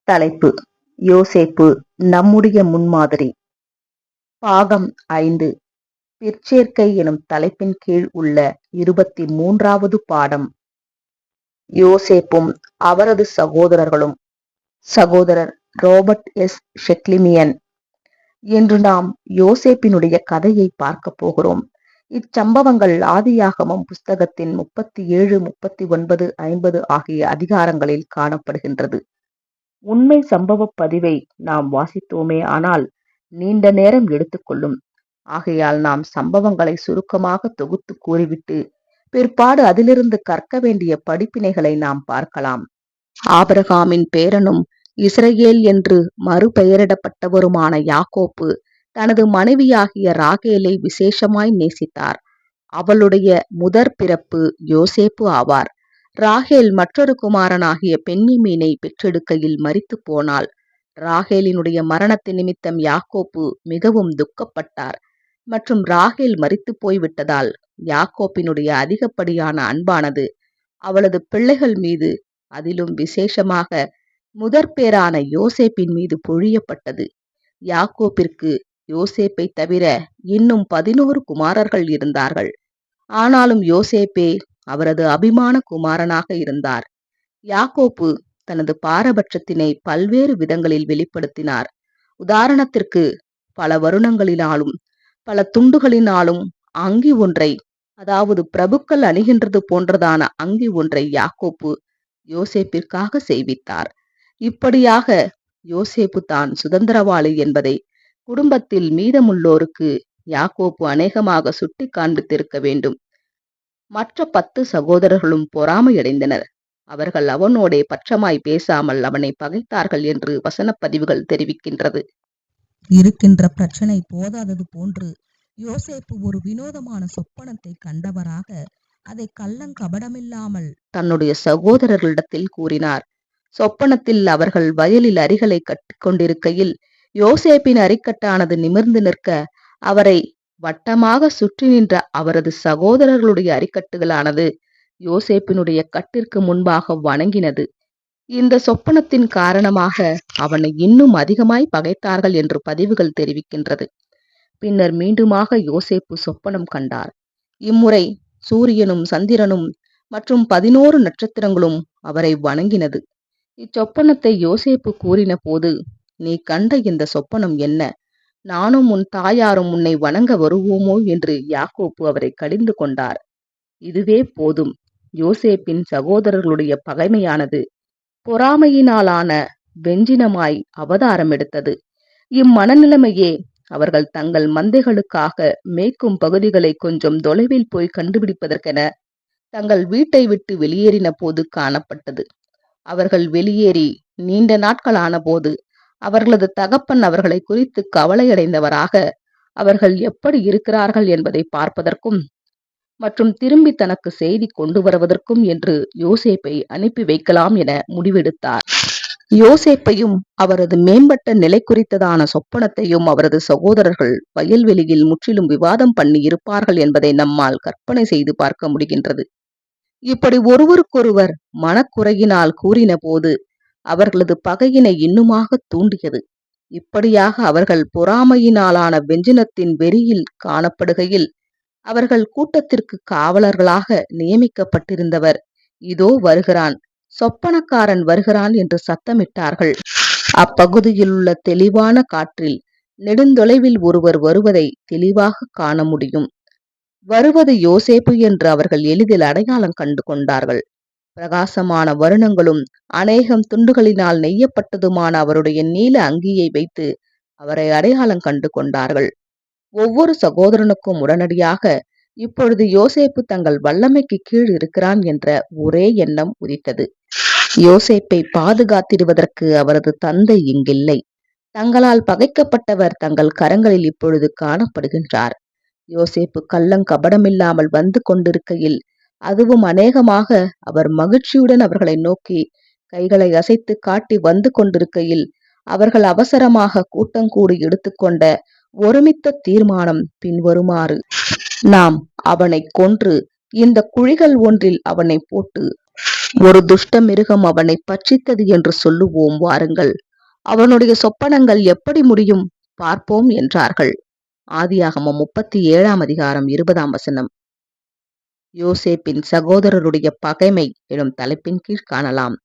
தலைப்பு: யோசேப்பு நம்முடைய முன்மாதிரி. பாகம் 5. பிற்சேர்க்கை எனும் தலைப்பின் கீழ் உள்ள 23வது பாடம். யோசேப்பும் அவரது சகோதரர்களும். சகோதரர் ராபர்ட் எஸ். ஷெக்லிமியன். இன்று நாம் யோசேப்பினுடைய கதையை பார்க்க போகிறோம். இச்சம்பவங்கள் ஆதியாகமம் புஸ்தகத்தின் 37, 39, 50 ஆகிய அதிகாரங்களில் காணப்படுகின்றது. உண்மை சம்பவ பதிவை நாம் வாசித்தோமே ஆனால் நீண்ட நேரம் எடுத்துக்கொள்ளும். ஆகையால் நாம் சம்பவங்களை சுருக்கமாக தொகுத்து கூறிவிட்டு பிற்பாடு அதிலிருந்து கற்க வேண்டிய படிப்பினைகளை நாம் பார்க்கலாம். ஆபிரகாமின் பேரனும் இஸ்ரவேல் என்று மறுபெயரிடப்பட்டவருமான யாக்கோப்பு தனது மனைவியாகிய ராகேலை விசேஷமாய் நேசித்தார். அவளுடைய முதற் பிறப்பு யோசேப்பு ஆவார். ராகேல் மற்றொரு குமாரனாகிய பென்யமீனை பெற்றெடுக்கையில் மரித்து போனாள். ராகேலினுடைய மரணத்து நிமித்தம் யாக்கோப்பு மிகவும் துக்கப்பட்டார். மற்றும் ராகேல் மரித்து போய்விட்டதால் யாக்கோப்பினுடைய அதிகப்படியான அன்பானது அவளது பிள்ளைகள் மீது, அதிலும் விசேஷமாக முதற்பேரான யோசேப்பின் மீது பொழியப்பட்டது. யாக்கோப்பிற்கு யோசேப்பை தவிர இன்னும் 11 குமாரர்கள் இருந்தார்கள். ஆனாலும் யோசேப்பே அவரது அபிமான குமாரனாக இருந்தார். யாக்கோப்பு தனது பாரபட்சத்தினை பல்வேறு விதங்களில் வெளிப்படுத்தினார். உதாரணத்திற்கு, பல வருணங்களினாலும் பல துண்டுகளினாலும் அங்கி ஒன்றை, அதாவது பிரபுக்கள் அணிகின்றது போன்றதான அங்கி ஒன்றை யாக்கோப்பு யோசேப்பிற்காக செய்வித்தார். இப்படியாக யோசேப்பு தான் சுதந்திரவாளி என்பதை குடும்பத்தில் மீதமுள்ளோருக்கு யாக்கோப்பு அநேகமாக சுட்டி காண்பித்திருக்க வேண்டும். மற்ற 10 சகோதரர்களும் பொறாமையடைந்தனர். அவர்கள் அவனோடே பட்சமாய் பேசாமல் அவனை பகைத்தார்கள் என்று வசனப்பதிவுகள் தெரிவிக்கின்றது. இருக்கின்ற பிரச்சனை போதாதது போன்று யோசேப்பு ஒரு வினோதமான சொப்பனத்தை கண்டவராக அதை கள்ளங்கபடமில்லாமல் தன்னுடைய சகோதரர்களிடத்தில் கூறினார். சொப்பனத்தில் அவர்கள் வயலில் அரிகளை கட்டிக்கொண்டிருக்கையில் யோசேப்பின் அரிக்கட்டானது நிமிர்ந்து நிற்க, அவரை வட்டமாக சுற்றி நின்ற அவரது சகோதரர்களுடைய அரிக்கட்டுகளானது யோசேப்பினுடைய கட்டிற்கு முன்பாக வணங்கினது. இந்த சொப்பனத்தின் காரணமாக அவனை இன்னும் அதிகமாய் பகைத்தார்கள் என்று பதிவுகள் தெரிவிக்கின்றது. பின்னர் மீண்டுமாக யோசேப்பு சொப்பனம் கண்டார். இம்முறை சூரியனும் சந்திரனும் மற்றும் 11 நட்சத்திரங்களும் அவரை வணங்கினது. இச்சொப்பனத்தை யோசேப்பு கூறின போது, நீ கண்ட இந்த சொப்பனம் என்ன? நானும் உன் தாயாரும் உன்னை வணங்க வருவோமோ என்று யாக்கோப்பு அவரை கடிந்து கொண்டார். இதுவே போதும். யோசேப்பின் சகோதரர்களுடைய பகைமையானது பொறாமையினாலான வெஞ்சினமாய் அவதாரம் எடுத்தது. இம்மனநிலைமையே அவர்கள் தங்கள் மந்தைகளுக்காக மேய்க்கும் பகுதிகளை கொஞ்சம் தொலைவில் போய் கண்டுபிடிப்பதற்கென தங்கள் வீட்டை விட்டு வெளியேறின போது காணப்பட்டது. அவர்கள் வெளியேறி நீண்ட நாட்களான போது அவர்களது தகப்பன் அவர்களை குறித்து கவலையடைந்தவராக அவர்கள் எப்படி இருக்கிறார்கள் என்பதை பார்ப்பதற்கும் மற்றும் திரும்பி தனக்கு செய்தி கொண்டு வருவதற்கும் என்று யோசேப்பை அனுப்பி வைக்கலாம் என முடிவெடுத்தார். யோசேப்பையும் அவரது மேம்பட்ட நிலை குறித்ததான சொப்பனத்தையும் அவரது சகோதரர்கள் வயல்வெளியில் முற்றிலும் விவாதம் பண்ணி இருப்பார்கள் என்பதை நம்மால் கற்பனை செய்து பார்க்க முடிகின்றது. இப்படி ஒருவருக்கொருவர் மனக்குறையினால் கூறின போது அவர்களது பகையினை இன்னுமாக தூண்டியது. இப்படியாக அவர்கள் பொறாமையினாலான வெஞ்சினத்தின் வெறியில் காணப்படுகையில் அவர்கள் கூட்டத்திற்கு காவலர்களாக நியமிக்கப்பட்டிருந்தவர், இதோ வருகிறான், சொப்பனக்காரன் வருகிறான் என்று சத்தமிட்டார்கள். அப்பகுதியில் உள்ள தெளிவான காற்றில் நெடுந்தொலைவில் ஒருவர் வருவதை தெளிவாக காண முடியும். வருவது யோசேப்பு என்று அவர்கள் எளிதில் அடையாளம் கண்டு கொண்டார்கள். பிரகாசமான வருணங்களும் அநேகம் துண்டுகளினால் நெய்யப்பட்டதுமான அவருடைய நீல அங்கியை வைத்து அவரை அடையாளம் கண்டு கொண்டார்கள். ஒவ்வொரு சகோதரனுக்கும் உடனடியாக இப்பொழுது யோசேப்பு தங்கள் வல்லமைக்கு கீழ் இருக்கிறான் என்ற ஒரே எண்ணம் உதித்தது. யோசேப்பை பாதுகாத்திடுவதற்கு அவரது தந்தை இங்கில்லை. தங்களால் பகைக்கப்பட்டவர் தங்கள் கரங்களில் இப்பொழுது காணப்படுகின்றார். யோசேப்பு கள்ளங்கபடமில்லாமல் வந்து கொண்டிருக்கையில், அதுவும் அநேகமாக அவர் மகிழ்ச்சியுடன் அவர்களை நோக்கி கைகளை அசைத்து காட்டி வந்து கொண்டிருக்கையில், அவர்கள் அவசரமாக கூட்டங்கூடி எடுத்துக்கொண்ட ஒருமித்த தீர்மானம் பின்வருமாறு: நாம் அவனை கொன்று இந்த குழிகள் ஒன்றில் அவனை போட்டு ஒரு துஷ்ட மிருகம் அவனை பட்சித்தது என்று சொல்லுவோம் வாருங்கள். அவனுடைய சொப்பனங்கள் எப்படி முடியும் பார்ப்போம் என்றார்கள். ஆதியாகமம் 37ஆம் அதிகாரம் 20ஆம் வசனம். யோசேப்பின் சகோதரருடைய பகைமை எனும் தலைப்பின் கீழ் காணலாம்.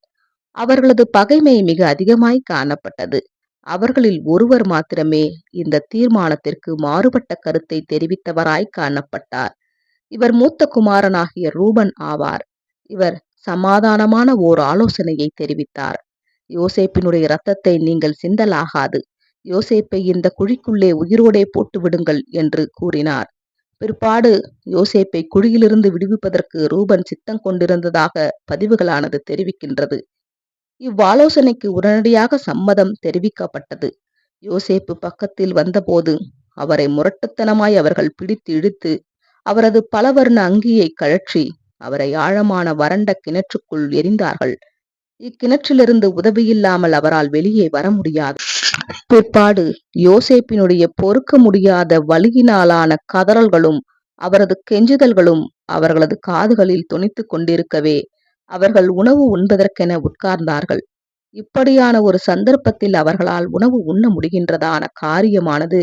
அவர்களது பகைமை மிக அதிகமாய் காணப்பட்டது. அவர்களில் ஒருவர் மாத்திரமே இந்த தீர்மானத்திற்கு மாறுபட்ட கருத்தை தெரிவித்தவராய் காணப்பட்டார். இவர் மூத்த குமாரனாகிய ரூபன் ஆவார். இவர் சமாதானமான ஓர் ஆலோசனையை தெரிவித்தார். யோசேப்பினுடைய இரத்தத்தை நீங்கள் சிந்தலாகாது. யோசேப்பை இந்த குழிக்குள்ளே உயிரோடே போட்டு விடுங்கள் என்று கூறினார். பிற்பாடு யோசேப்பை குழியிலிருந்து விடுவிப்பதற்கு ரூபன் சித்தம் கொண்டிருந்ததாக பதிவுகளானது தெரிவிக்கின்றது. இவ்வாலோசனைக்கு உடனடியாக சம்மதம் தெரிவிக்கப்பட்டது. யோசேப்பு பக்கத்தில் வந்தபோது அவரை முரட்டுத்தனமாய் அவர்கள் பிடித்து இழுத்து அவரது பலவர்ண அங்கியை கழற்றி அவரை ஆழமான வறண்ட கிணற்றுக்குள் எறிந்தார்கள். இக்கிணற்றிலிருந்து உதவியில்லாமல் அவரால் வெளியே வர முடியாது. பிற்பாடு யோசேப்பினுடைய பொறுக்க முடியாத வலியினாலான கதறல்களும் அவரது கெஞ்சுதல்களும் அவர்களது காதுகளில் தொனித்துக் கொண்டிருக்கவே அவர்கள் உணவு உண்பதற்கென உட்கார்ந்தார்கள். இப்படியான ஒரு சந்தர்ப்பத்தில் அவர்களால் உணவு உண்ண முடிகின்றதான காரியமானது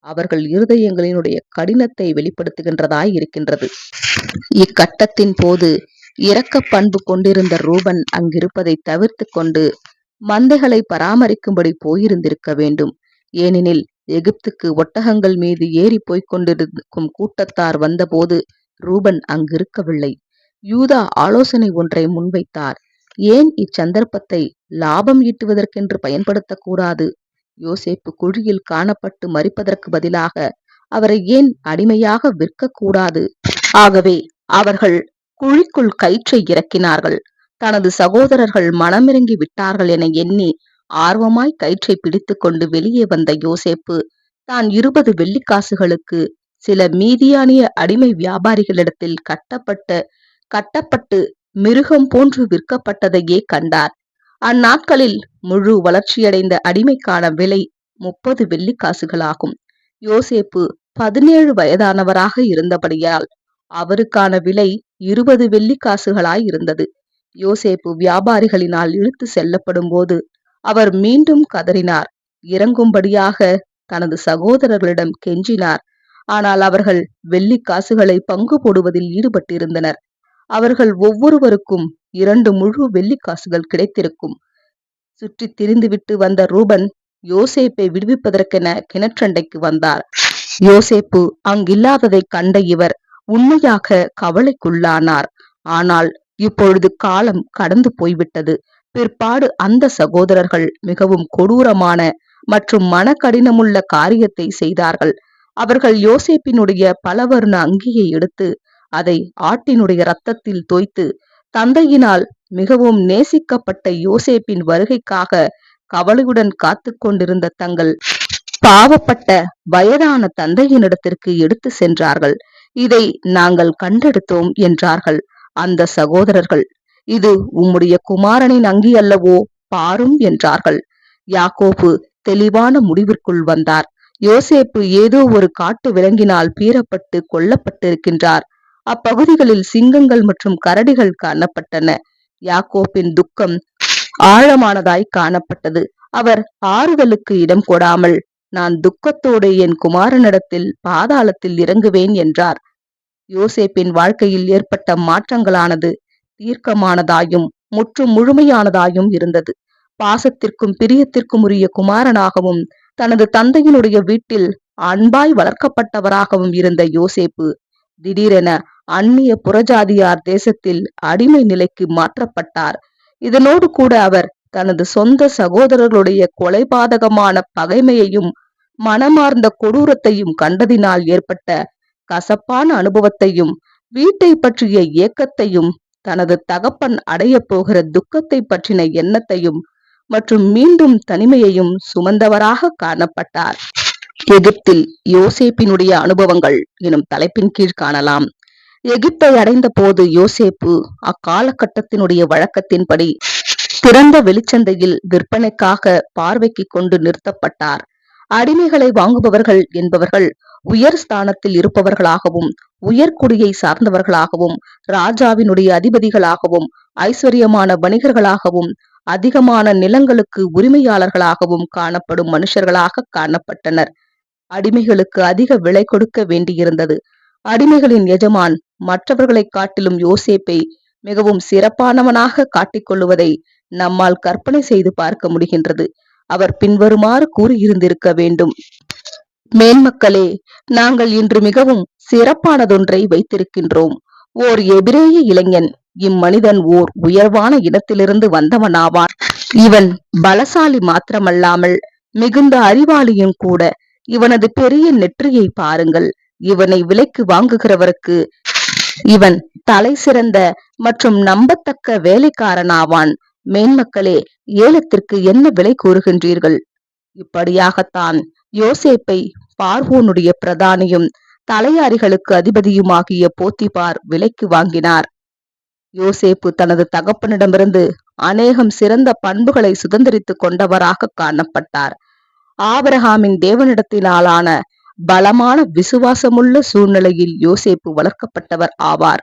அவர்கள் இருதயங்களினுடைய கடினத்தை வெளிப்படுத்துகின்றதாய் இருக்கின்றது. இக்கட்டத்தின் போது இரக்க பண்பு கொண்டிருந்த ரூபன் அங்கிருப்பதை தவிர்த்து கொண்டு மந்தைகளை பராமரிக்கும்படி போயிருந்திருக்க வேண்டும். ஏனெனில் எகிப்துக்கு ஒட்டகங்கள் மீது ஏறி போய்க் கொண்டிருக்கும் கூட்டத்தார் வந்தபோது ரூபன் அங்கிருக்கவில்லை. யூதா ஆலோசனை ஒன்றை முன்வைத்தார். ஏன் இச்சந்தர்ப்பத்தை லாபம் ஈட்டுவதற்கென்று பயன்படுத்தக்கூடாது? யோசேப்பு குழியில் காணப்பட்டு மரிப்பதற்கு பதிலாக அவரை ஏன் அடிமையாக விற்கக்கூடாது? ஆகவே அவர்கள் குழிக்குள் கயிற்றை இறக்கினார்கள். தனது சகோதரர்கள் மனமிறங்கி விட்டார்கள் என எண்ணி ஆர்வமாய் கயிற்றை பிடித்து கொண்டு வெளியே வந்த யோசேப்பு தான் 20 வெள்ளிக்காசுகளுக்கு சில மீதியானிய அடிமை வியாபாரிகளிடத்தில் கட்டப்பட்டு மிருகம் போன்று விற்கப்பட்டதையே கண்டார். அந்நாட்களில் முழு வளர்ச்சியடைந்த அடிமைக்கான விலை 30 வெள்ளிக்காசுகளாகும். யோசேப்பு 17 வயதானவராக இருந்தபடியால் அவருக்கான விலை 20 வெள்ளிக்காசுகளாய் இருந்தது. யோசேப்பு வியாபாரிகளினால் இழுத்து செல்லப்படும் போது அவர் மீண்டும் கதறினார். இறங்கும்படியாக தனது சகோதரர்களிடம் கெஞ்சினார். ஆனால் அவர்கள் வெள்ளிக்காசுகளை பங்கு போடுவதில் ஈடுபட்டிருந்தனர். அவர்கள் ஒவ்வொருவருக்கும் 2 முழு வெள்ளிக்காசுகள் கிடைத்திருக்கும். சுற்றி திரிந்துவிட்டு வந்த ரூபன் யோசேப்பை விடுவிப்பதற்கென கிணற்றண்டைக்கு வந்தார். யோசேப்பு அங்கில்லாததை கண்ட இவர் உண்மையாக கவலைக்குள்ளானார். ஆனால் இப்பொழுது காலம் கடந்து போய்விட்டது. பிற்பாடு அந்த சகோதரர்கள் மிகவும் கொடூரமான மற்றும் மனக்கடினமுள்ள காரியத்தை செய்தார்கள். அவர்கள் யோசேப்பினுடைய பலவர்ண அங்கியை எடுத்து அதை ஆட்டினுடைய இரத்தத்தில் தோய்த்து தந்தையினால் மிகவும் நேசிக்கப்பட்ட யோசேப்பின் வருகைக்காக கவலையுடன் காத்து கொண்டிருந்த தங்கள் பாவப்பட்ட வயதான தந்தையினிடத்திற்கு எடுத்து சென்றார்கள். இதை நாங்கள் கண்டெடுத்தோம் என்றார்கள். அந்த சகோதரர்கள், இது உம்முடைய குமாரனின் அங்கி அல்லவோ, பாரும் என்றார்கள். யாக்கோபு தெளிவான முடிவிற்குள் வந்தார். யோசேப்பு ஏதோ ஒரு காட்டு விலங்கினால் பீறப்பட்டு கொல்லப்பட்டிருக்கின்றார். அப்பகுதிகளில் சிங்கங்கள் மற்றும் கரடிகள் காணப்பட்டன. யாக்கோப்பின் துக்கம் ஆழமானதாய் காணப்பட்டது. அவர் ஆறுதலுக்கு இடம் கொடாமல், நான் துக்கத்தோடு என் குமாரனிடத்தில் பாதாளத்தில் இறங்குவேன் என்றார். யோசேப்பின் வாழ்க்கையில் ஏற்பட்ட மாற்றங்களானது தீர்க்கமானதாயும் முற்றும் முழுமையானதாயும் இருந்தது. பாசத்திற்கும் பிரியத்திற்கும் உரிய குமாரனாகவும் தனது தந்தையினுடைய வீட்டில் அன்பாய் வளர்க்கப்பட்டவராகவும் இருந்த யோசேப்பு திடீரென அந்நிய புறஜாதியார் தேசத்தில் அடிமை நிலைக்கு மாற்றப்பட்டார். இதனோடு கூட அவர் தனது சொந்த சகோதரர்களுடைய கொலைபாதகமான பகைமையையும் மனமார்ந்த கொடூரத்தையும் கண்டதினால் ஏற்பட்ட கசப்பான அனுபவத்தையும் வீட்டை பற்றிய ஏக்கத்தையும் தனது தகப்பன் அடைய போகிற துக்கத்தை பற்றின எண்ணத்தையும் மற்றும் மீண்டும் தனிமையையும் சுமந்தவராக காணப்பட்டார். எகிப்தில் யோசேப்பினுடைய அனுபவங்கள் எனும் தலைப்பின் கீழ் காணலாம். எகிப்தை அடைந்த போது யோசேப்பு அக்காலகட்டத்தினுடைய வழக்கத்தின்படி திறந்த வெளிச்சந்தையில் விற்பனைக்காக பார்வைக்கு கொண்டு நிறுத்தப்பட்டார். அடிமைகளை வாங்குபவர்கள் என்பவர்கள் உயர் ஸ்தானத்தில் இருப்பவர்களாகவும் உயர்குடியை சார்ந்தவர்களாகவும் ராஜாவினுடைய அதிபதிகளாகவும் ஐஸ்வர்யமான வணிகர்களாகவும் அதிகமான நிலங்களுக்கு உரிமையாளர்களாகவும் காணப்படும் மனுஷர்களாக காணப்பட்டனர். அடிமைகளுக்கு அதிக விலை கொடுக்க வேண்டியிருந்தது. அடிமைகளின் எஜமான் மற்றவர்களை காட்டிலும் யோசேப்பை மிகவும் சிறப்பானவனாக காட்டிக்கொள்வதை நம்மால் கற்பனை செய்து பார்க்க முடிகின்றது. அவர் பின்வருமாறு கூறியிருந்திருக்க வேண்டும்: மேன்மக்களே, நாங்கள் இன்று மிகவும் சிறப்பானதொன்றை வைத்திருக்கின்றோம். ஓர் எபிரேய இளைஞன். இம்மனிதன் ஓர் உயர்வான இனத்திலிருந்து வந்தவனாவான். இவன் பலசாலி மாத்திரமல்லாமல் மிகுந்த அறிவாளியும் கூட. இவனது பெரிய நெற்றியை பாருங்கள். இவனை விலைக்கு வாங்குகிறவருக்கு இவன் தலை சிறந்த மற்றும் நம்பத்தக்க வேலைக்காரனாவான். மேன்மக்களே, ஏலத்திற்கு என்ன விலை கூறுகின்றீர்கள்? இப்படியாகத்தான் யோசேப்பை பார்வோனுடைய பிரதானியும் தலையாரிகளுக்கு அதிபதியுமாகிய போத்திபார் விலைக்கு வாங்கினார். யோசேப்பு தனது தகப்பனிடமிருந்து அநேகம் சிறந்த பண்புகளை சுதந்திரித்துக் கொண்டவராக காணப்பட்டார். ஆபிரகாமின் தேவனிடத்தினாலான பலமான விசுவாசமுள்ள சூழ்நிலையில் யோசேப்பு வளர்க்கப்பட்டவர் ஆவார்.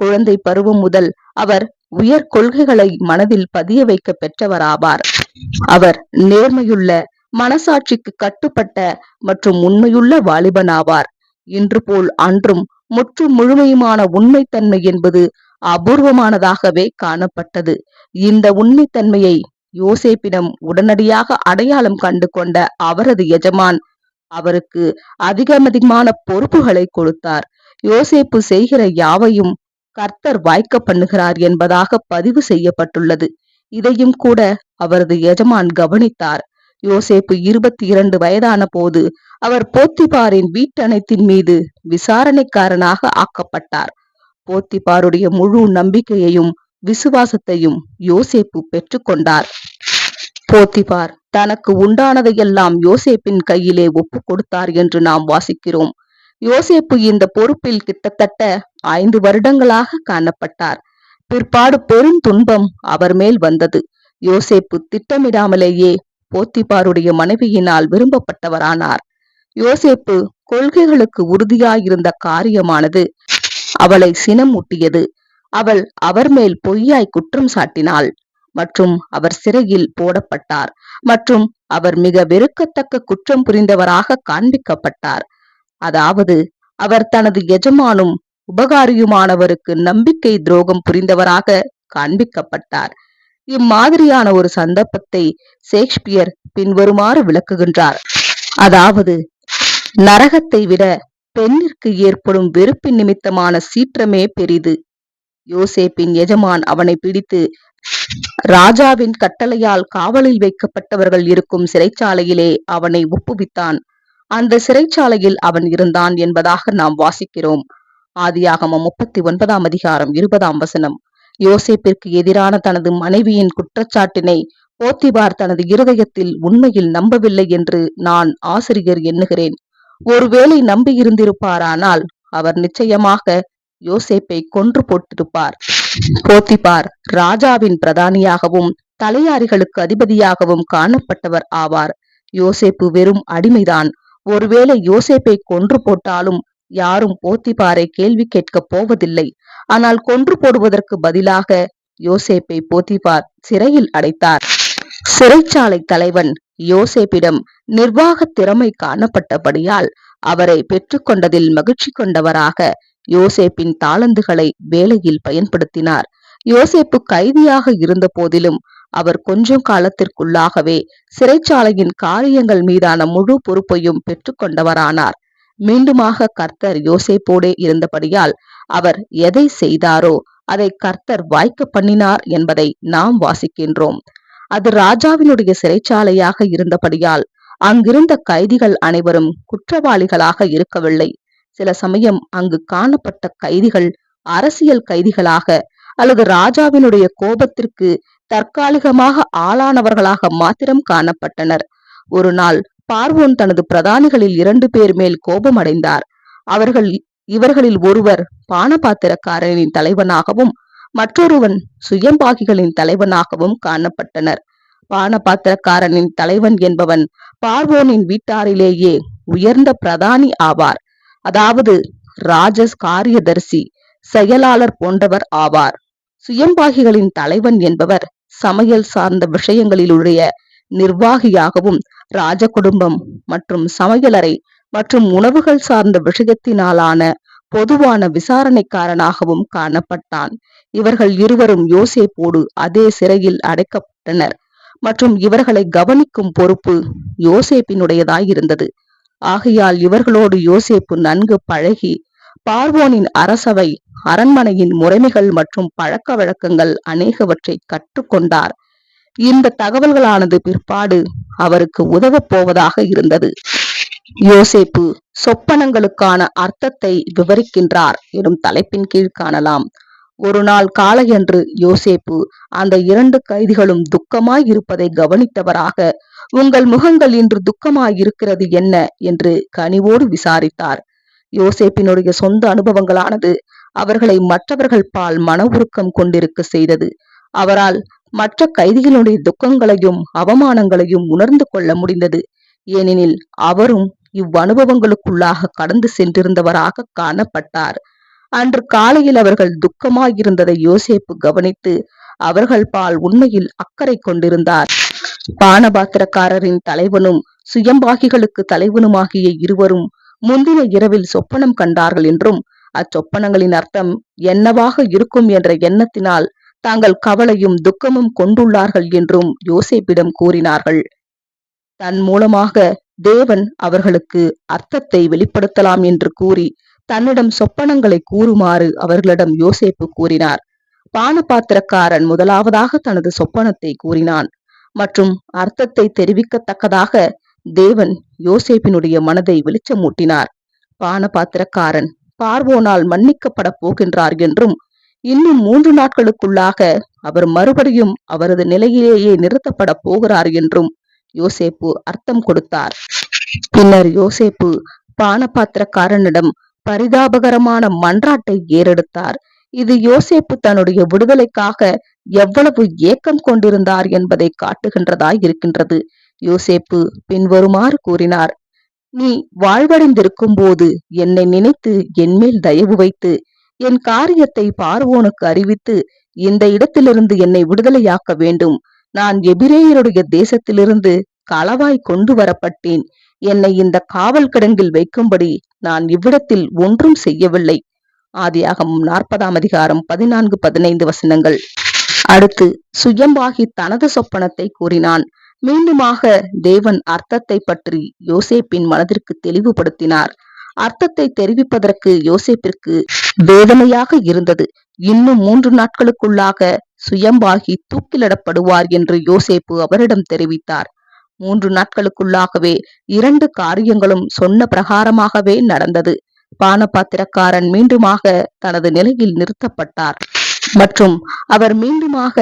குழந்தை பருவம் முதல் அவர் உயர் கொள்கைகளை மனதில் பதிய வைக்க பெற்றவராவார். அவர் நேர்மையுள்ள, மனசாட்சிக்கு கட்டுப்பட்ட மற்றும் உண்மையுள்ள வாலிபனாவார். இன்று போல் அன்றும் முற்றும் முழுமையுமான உண்மைத்தன்மை என்பது அபூர்வமானதாகவே காணப்பட்டது. இந்த உண்மைத்தன்மையை யோசேப்பிடம் உடனடியாக அடையாளம் கண்டு கொண்ட அவரது எஜமான் அவருக்கு அதிகமான பொறுப்புகளை கொடுத்தார். யோசேப்பு செய்கிற யாவையும் கர்த்தர் வாய்க்க பண்ணுகிறார் என்பதாக பதிவு செய்யப்பட்டுள்ளது. இதையும் கூட அவரது எஜமான் கவனித்தார். யோசேப்பு 22 வயதான போது அவர் போத்திபாரின் வீட்டனைத்தின் மீது விசாரணைக்காரனாக ஆக்கப்பட்டார். போத்திபாருடைய முழு நம்பிக்கையையும் விசுவாசத்தையும் யோசேப்பு பெற்றுக்கொண்டார். போத்திபார் தனக்கு உண்டானதையெல்லாம் யோசேப்பின் கையிலே ஒப்பு கொடுத்தார் என்று நாம் வாசிக்கிறோம். யோசேப்பு இந்த பொறுப்பில் கிட்டத்தட்ட 5 வருடங்களாக காணப்பட்டார். பிற்பாடு பெரும் துன்பம் அவர் மேல் வந்தது. யோசேப்பு திட்டமிடாமலேயே போத்திபாருடைய மனைவியினால் விரும்பப்பட்டவரானார். யோசேப்பு கொள்கைகளுக்கு உறுதியாயிருந்த காரியமானது அவளை சினமூட்டியது. அவள் அவர் மேல் பொய்யாய் குற்றம் சாட்டினாள் மற்றும் அவர் சிறையில் போடப்பட்டார் மற்றும் அவர் மிக வெறுக்கத்தக்க குற்றம் புரிந்தவராக காண்பிக்கப்பட்டார். அதாவது அவர் தனது எஜமானும் உபகாரியுமானவருக்கு நம்பிக்கை துரோகம் புரிந்தவராக காண்பிக்கப்பட்டார். இம்மாதிரியான ஒரு சந்தர்ப்பத்தை ஷேக்ஸ்பியர் பின்வருமாறு விளக்குகின்றார்: அதாவது, நரகத்தை விட பெண்ணிற்கு ஏற்படும் வெறுப்பின் நிமித்தமான சீற்றமே பெரிது. யோசேப்பின் எஜமான் அவனை பிடித்து ராஜாவின் கட்டளையால் காவலில் வைக்கப்பட்டவர்கள் இருக்கும் சிறைச்சாலையிலே அவனை ஒப்புவித்தான். அந்த சிறைச்சாலையில் அவன் இருந்தான் என்பதாக நாம் வாசிக்கிறோம். ஆதியாகமம் 39ஆம் அதிகாரம் 20ஆம் வசனம். யோசேப்பிற்கு எதிரான தனது மனைவியின் குற்றச்சாட்டினை போத்திபார் தனது இருதயத்தில் உண்மையில் நம்பவில்லை என்று நான் ஆசிரியர் எண்ணுகிறேன். ஒருவேளை நம்பி இருந்திருப்பாரானால் அவர் நிச்சயமாக யோசேப்பை கொன்று போட்டிருப்பார். போத்திபார் ராஜாவின் பிரதானியாகவும் தலையாரிகளுக்கு அதிபதியாகவும் காணப்பட்டவர் ஆவார். யோசேப்பு வெறும் அடிமைதான். ஒருவேளை யோசேப்பை கொன்று போட்டாலும் யாரும் போத்திபாரை கேள்வி கேட்கப் போவதில்லை. ஆனால் கொன்று போடுவதற்கு பதிலாக யோசேப்பை போத்திபார் சிறையில் அடைத்தார். சிறைச்சாலை தலைவன் யோசேப்பிடம் நிர்வாக திறமை காணப்பட்டபடியால் அவரை பெற்றுக்கொண்டதில் மகிழ்ச்சி கொண்டவராக யோசேப்பின் தாளந்துகளை வேலையில் பயன்படுத்தினார். யோசேப்பு கைதியாக இருந்த போதிலும் அவர் கொஞ்சம் காலத்திற்குள்ளாகவே சிறைச்சாலையின் காரியங்கள் மீதான முழு பொறுப்பையும் பெற்றுக்கொண்டவரானார். மீண்டுமாக கர்த்தர் யோசேப்போடே இருந்தபடியால் அவர் எதை செய்தாரோ அதை கர்த்தர் வாய்க்க பண்ணினார் என்பதை நாம் வாசிக்கின்றோம். அது ராஜாவினுடைய சிறைச்சாலையாக இருந்தபடியால் அங்கிருந்த கைதிகள் அனைவரும் குற்றவாளிகளாக இருக்கவில்லை. சில சமயம் அங்கு காணப்பட்ட கைதிகள் அரசியல் கைதிகளாக அல்லது ராஜாவினுடைய கோபத்திற்கு தற்காலிகமாக ஆளானவர்களாக மாத்திரம் காணப்பட்டனர். ஒரு நாள் பார்வோன் தனது பிரதானிகளில் 2 பேர் மேல் கோபம் அடைந்தார். இவர்களில் ஒருவர் பானபாத்திரக்காரனின் தலைவனாகவும் மற்றொருவன் சுயம்பாகிகளின் தலைவனாகவும் காணப்பட்டனர். பானபாத்திரக்காரனின் தலைவன் என்பவன் பார்வோனின் வீட்டாரிலேயே உயர்ந்த பிரதானி ஆவார். அதாவது ராஜஸ் காரியதர்சி, செயலாளர் போன்றவர் ஆவார். சுயம்பாகிகளின் தலைவன் என்பவர் சமையல் சார்ந்த விஷயங்களிலுடைய நிர்வாகியாகவும், ராஜ குடும்பம் மற்றும் சமையலறை மற்றும் உணவுகள் சார்ந்த விஷயத்தினாலான பொதுவான விசாரணைக்காரனாகவும் காணப்பட்டான். இவர்கள் இருவரும் யோசேப்போடு அதே சிறையில் அடைக்கப்பட்டனர் மற்றும் இவர்களை கவனிக்கும் பொறுப்பு யோசேப்பினுடையதாயிருந்தது. ஆகையால் இவர்களோடு யோசேப்பு நன்கு பழகி பார்வோனின் அரசவை, அரண்மனையின் முறைமைகள் மற்றும் பழக்க வழக்கங்கள் அநேகவற்றை கற்றுக்கொண்டார். இந்த தகவல்களானது பிற்பாடு அவருக்கு உதவப் போவதாக இருந்தது. யோசேப்பு சொப்பனங்களுக்கான அர்த்தத்தை விவரிக்கின்றார் எனும் தலைப்பின் கீழ் காணலாம். ஒரு நாள் காலையன்று யோசேப்பு அந்த 2 கைதிகளும் துக்கமாய் இருப்பதை கவனித்தவராக, உங்கள் முகங்கள் இன்று துக்கமாயிருக்கிறது என்ன என்று கனிவோடு விசாரித்தார். யோசேப்பினுடைய சொந்த அனுபவங்களானது அவர்களை மற்றவர்கள் பால் மன உருக்கம் கொண்டிருக்க செய்தது. அவரால் மற்ற கைதிகளுடைய துக்கங்களையும் அவமானங்களையும் உணர்ந்து கொள்ள முடிந்தது. ஏனெனில் அவரும் இவ்வனுபவங்களுக்குள்ளாக கடந்து சென்றிருந்தவராக காணப்பட்டார். அன்று காலையில் அவர்கள் துக்கமாயிருந்ததை யோசேப்பு கவனித்து அவர்கள் பால் உண்மையில் அக்கறை கொண்டிருந்தார். பானபாத்திரக்காரரின் தலைவனும் சுயம்பாகிகளுக்கு தலைவனுமாகிய இருவரும் முந்தின இரவில் சொப்பனம் கண்டார்கள் என்றும், அச்சொப்பனங்களின் அர்த்தம் என்னவாக இருக்கும் என்ற எண்ணத்தினால் தாங்கள் கவலையும் துக்கமும் கொண்டுள்ளார்கள் என்றும் யோசேப்பிடம் கூறினார்கள். தன் மூலமாக தேவன் அவர்களுக்கு அர்த்தத்தை வெளிப்படுத்தலாம் என்று கூறி தன்னிடம் சொப்பனங்களை கூறுமாறு அவர்களிடம் யோசேப்பு கூறினார். பானபாத்திரக்காரன் முதலாவதாக தனது சொப்பனத்தை கூறினான் மற்றும் அர்த்தத்தை தெரிவிக்கத்தக்கதாக தேவன் யோசேப்பினுடைய மனதை வெளிச்சமூட்டினார். பானபாத்திரக்காரன் பார்வோனால் மன்னிக்கப்பட போகின்றார் என்றும், இன்னும் 3 நாட்களுக்குள்ளாக அவர் மறுபடியும் அவரது நிலையிலேயே நிறுத்தப்பட போகிறார் என்றும் யோசேப்பு அர்த்தம் கொடுத்தார். பின்னர் யோசேப்பு பானபாத்திரக்காரனிடம் பரிதாபகரமான மன்றாட்டை ஏறெடுத்தார். இது யோசேப்பு தன்னுடைய விடுதலைக்காக எவ்வளவு ஏக்கம் கொண்டிருந்தார் என்பதை காட்டுகின்றதாய் இருக்கின்றது. யோசேப்பு பின்வருமாறு கூறினார்: நீ வாழ்வடைந்திருக்கும் போது என்னை நினைத்து என்மேல் தயவு வைத்து என் காரியத்தை பார்வோனுக்கு அறிவித்து இந்த இடத்திலிருந்து என்னை விடுதலையாக்க வேண்டும். நான் எபிரேயருடைய தேசத்திலிருந்து களவாய் கொண்டு வரப்பட்டேன். என்னை இந்த காவல் கிடங்கில் வைக்கும்படி நான் இவ்விடத்தில் ஒன்றும் செய்யவில்லை. ஆதியாகமம் 40ஆம் அதிகாரம் 14-15 வசனங்கள். அடுத்து சுயம்பாகி தனது சொப்பனத்தை கூறினான். மீண்டுமாக தேவன் அர்த்தத்தை பற்றி யோசேப்பின் மனதிற்கு தெளிவுபடுத்தினார். அர்த்தத்தை தெரிவிப்பதற்கு யோசேப்பிற்கு வேதனையாக இருந்தது. இன்னும் 3 நாட்களுக்குள்ளாக சுயம்பாகி தூக்கிலிடப்படுவார் என்று யோசேப்பு அவரிடம் தெரிவித்தார். 3 நாட்களுக்குள்ளாகவே 2 காரியங்களும் சொன்ன பிரகாரமாகவே நடந்தது. பானபாத்திரக்காரன் மீண்டுமாக தனது நிலையில் நிறுத்தப்பட்டார் மற்றும் அவர் மீண்டுமாக